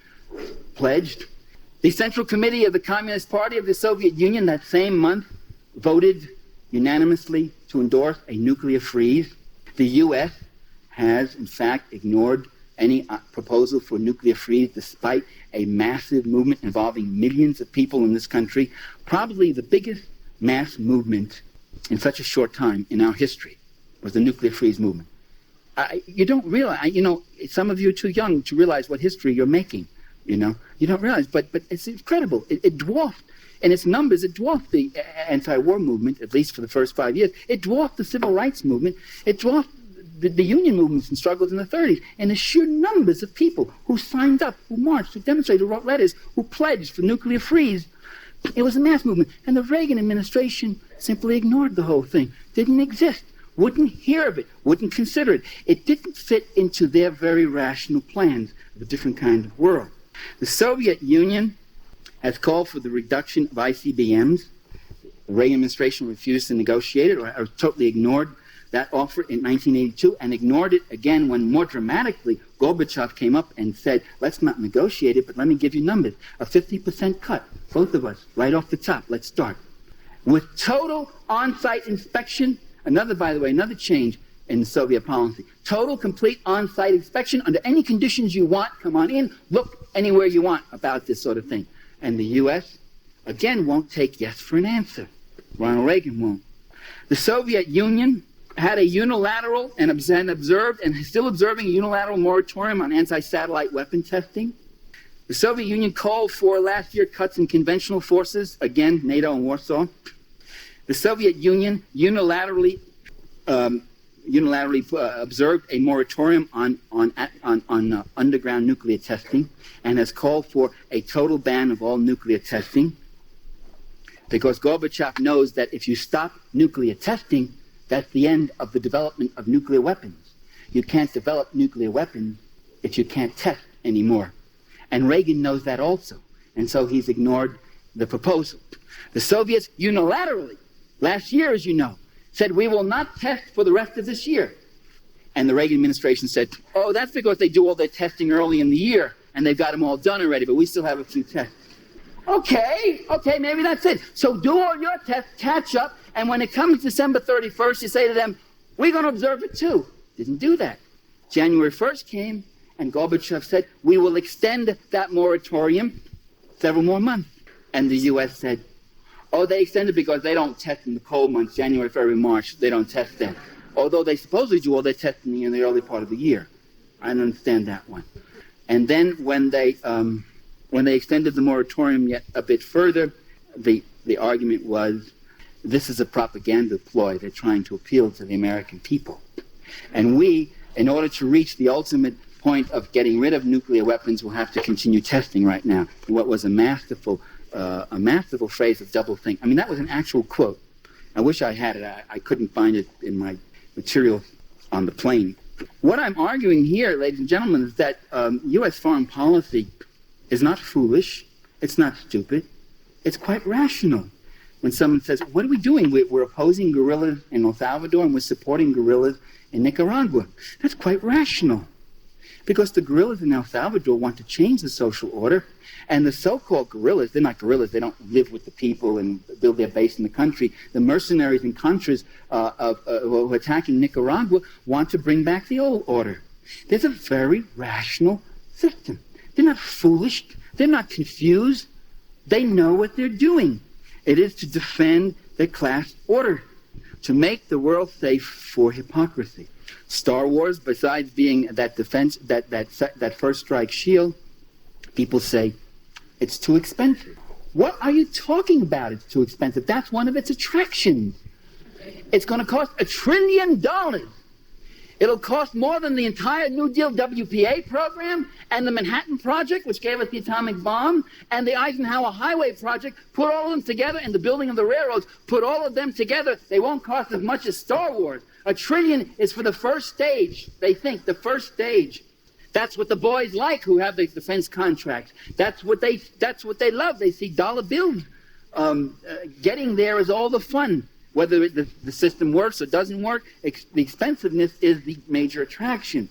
pledged. The Central Committee of the Communist Party of the Soviet Union that same month voted unanimously to endorse a nuclear freeze. The U.S. has, in fact, ignored any proposal for nuclear freeze despite a massive movement involving millions of people in this country, probably the biggest mass movement in such a short time in our history was the nuclear freeze movement. You don't realize, some of you are too young to realize what history you're making, you don't realize, but it's incredible. It dwarfed, in its numbers, it dwarfed the anti-war movement, at least for the first 5 years. It dwarfed the civil rights movement. It dwarfed the union movements and struggles in the 30s, and the sheer numbers of people who signed up, who marched, who demonstrated, who wrote letters, who pledged for nuclear freeze. It was a mass movement, and the Reagan administration simply ignored the whole thing. Didn't exist, wouldn't hear of it, wouldn't consider it. It didn't fit into their very rational plans of a different kind of world. The Soviet Union has called for the reduction of ICBMs. The Reagan administration refused to negotiate it, or totally ignored that offer in 1982, and ignored it again when, more dramatically, Gorbachev came up and said, let's not negotiate it, but let me give you numbers. A 50% cut, both of us, right off the top. Let's start. With total on-site inspection, by the way, another change in the Soviet policy. Total, complete on-site inspection under any conditions you want. Come on in, look anywhere you want about this sort of thing. And the U.S., again, won't take yes for an answer. Ronald Reagan won't. The Soviet Union had a unilateral and observed and is still observing a unilateral moratorium on anti-satellite weapon testing. The Soviet Union called for last year cuts in conventional forces, again, NATO and Warsaw. The Soviet Union unilaterally observed a moratorium on underground nuclear testing and has called for a total ban of all nuclear testing, because Gorbachev knows that if you stop nuclear testing, that's the end of the development of nuclear weapons. You can't develop nuclear weapons if you can't test anymore. And Reagan knows that also. And so he's ignored the proposal. The Soviets unilaterally, last year, as you know, said we will not test for the rest of this year. And the Reagan administration said, oh, that's because they do all their testing early in the year and they've got them all done already, but we still have a few tests. Okay, maybe that's it. So do all your tests, catch up, and when it comes December 31st, you say to them, we're going to observe it too. Didn't do that. January 1st came, and Gorbachev said, we will extend that moratorium several more months. And the U.S. said, oh, they extended because they don't test in the cold months, January, February, March. They don't test then. Although they supposedly do all their testing in the early part of the year. I don't understand that one. And then when they extended the moratorium yet a bit further, the argument was, this is a propaganda ploy. They're trying to appeal to the American people. And we, in order to reach the ultimate point of getting rid of nuclear weapons, will have to continue testing right now. What was a masterful phrase of doublethink. I mean, that was an actual quote. I wish I had it. I couldn't find it in my material on the plane. What I'm arguing here, ladies and gentlemen, is that U.S. foreign policy is not foolish. It's not stupid. It's quite rational. When someone says, what are we doing? We're opposing guerrillas in El Salvador and we're supporting guerrillas in Nicaragua. That's quite rational. Because the guerrillas in El Salvador want to change the social order, and the so-called guerrillas, they're not guerrillas, they don't live with the people and build their base in the country. The mercenaries and contras who are attacking Nicaragua want to bring back the old order. There's a very rational system. They're not foolish. They're not confused. They know what they're doing. It is to defend the class order, to make the world safe for hypocrisy. Star Wars, besides being that defense, that first strike shield, people say, it's too expensive. What are you talking about? It's too expensive. That's one of its attractions. It's going to cost $1 trillion. It'll cost more than the entire New Deal WPA program and the Manhattan Project, which gave us the atomic bomb, and the Eisenhower Highway Project. Put all of them together, and the building of the railroads, put all of them together, they won't cost as much as Star Wars. $1 trillion is for the first stage. They think the first stage. That's what the boys like who have the defense contracts. That's what they love. They see dollar bills. Getting there is all the fun. Whether the system works or doesn't work, the expensiveness is the major attraction.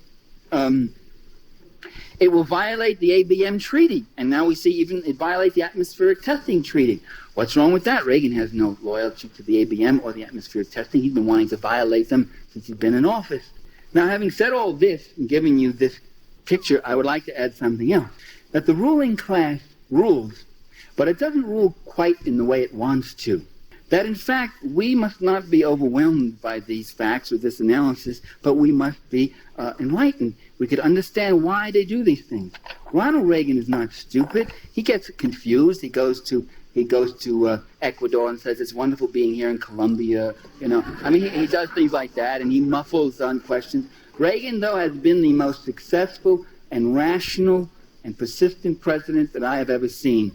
It will violate the ABM treaty, and now we see even it violates the atmospheric testing treaty. What's wrong with that? Reagan has no loyalty to the ABM or the atmospheric testing. He's been wanting to violate them since he's been in office. Now, having said all this and giving you this picture, I would like to add something else. That the ruling class rules, but it doesn't rule quite in the way it wants to. That in fact, we must not be overwhelmed by these facts or this analysis, but we must be enlightened. We could understand why they do these things. Ronald Reagan is not stupid. He gets confused. He goes to Ecuador and says it's wonderful being here in Colombia. He does things like that, and he muffles on questions. Reagan, though, has been the most successful and rational and persistent president that I have ever seen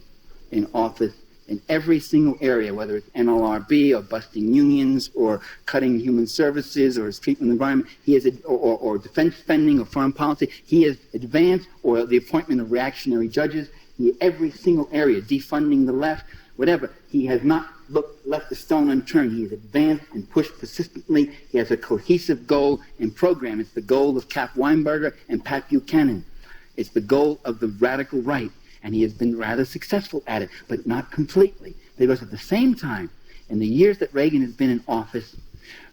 in office in every single area, whether it's NLRB or busting unions or cutting human services or his treatment of the environment, or defense spending or foreign policy. He has advanced, or the appointment of reactionary judges. Every single area, defunding the left, whatever. He has not left a stone unturned. He has advanced and pushed persistently. He has a cohesive goal and program. It's the goal of Cap Weinberger and Pat Buchanan. It's the goal of the radical right. And he has been rather successful at it, but not completely. Because at the same time, in the years that Reagan has been in office,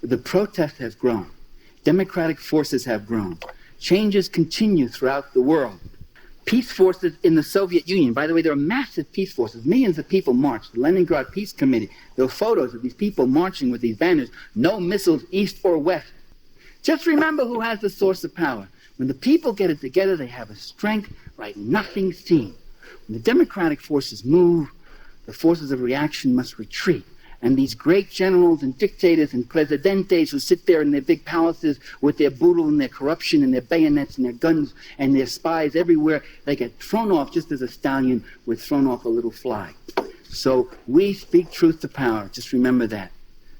the protest has grown. Democratic forces have grown. Changes continue throughout the world. Peace forces in the Soviet Union. By the way, there are massive peace forces. Millions of people marched. The Leningrad Peace Committee. There were photos of these people marching with these banners. No missiles east or west. Just remember who has the source of power. When the people get it together, they have a strength like nothing seen. When the democratic forces move, the forces of reaction must retreat. And these great generals and dictators and presidentes who sit there in their big palaces with their boodle and their corruption and their bayonets and their guns and their spies everywhere, they get thrown off just as a stallion would thrown off a little fly. So we speak truth to power. Just remember that.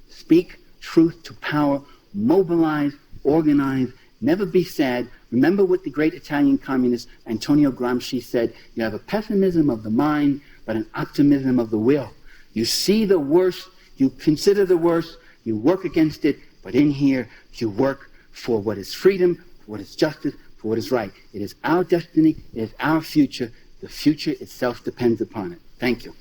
Speak truth to power. Mobilize, organize, never be sad. Remember what the great Italian communist Antonio Gramsci said, you have a pessimism of the mind, but an optimism of the will. You see the worst, you consider the worst, you work against it, but in here, you work for what is freedom, for what is justice, for what is right. It is our destiny, it is our future. The future itself depends upon it. Thank you.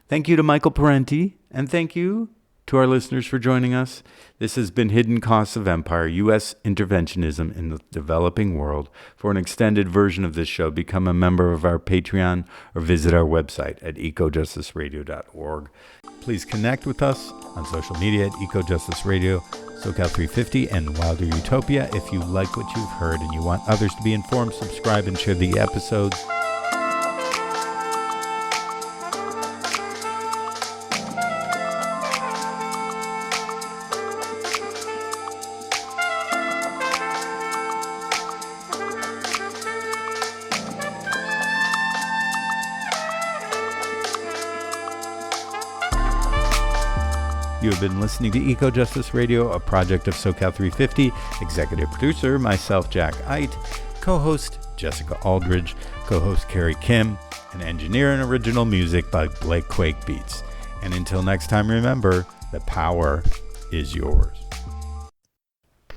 Thank you to Michael Parenti, and thank you to our listeners for joining us. This has been Hidden Costs of Empire, U.S. Interventionism in the Developing World. For an extended version of this show, become a member of our Patreon or visit our website at ecojusticeradio.org. Please connect with us on social media at Ecojustice Radio, SoCal350, and Wilder Utopia. If you like what you've heard and you want others to be informed, subscribe and share the episodes. You have been listening to Eco Justice Radio, a project of SoCal 350. Executive producer, myself, Jack Eit. Co-host, Jessica Aldridge. Co-host, Carrie Kim. And engineer and original music by Blake Quake Beats. And until next time, remember, the power is yours.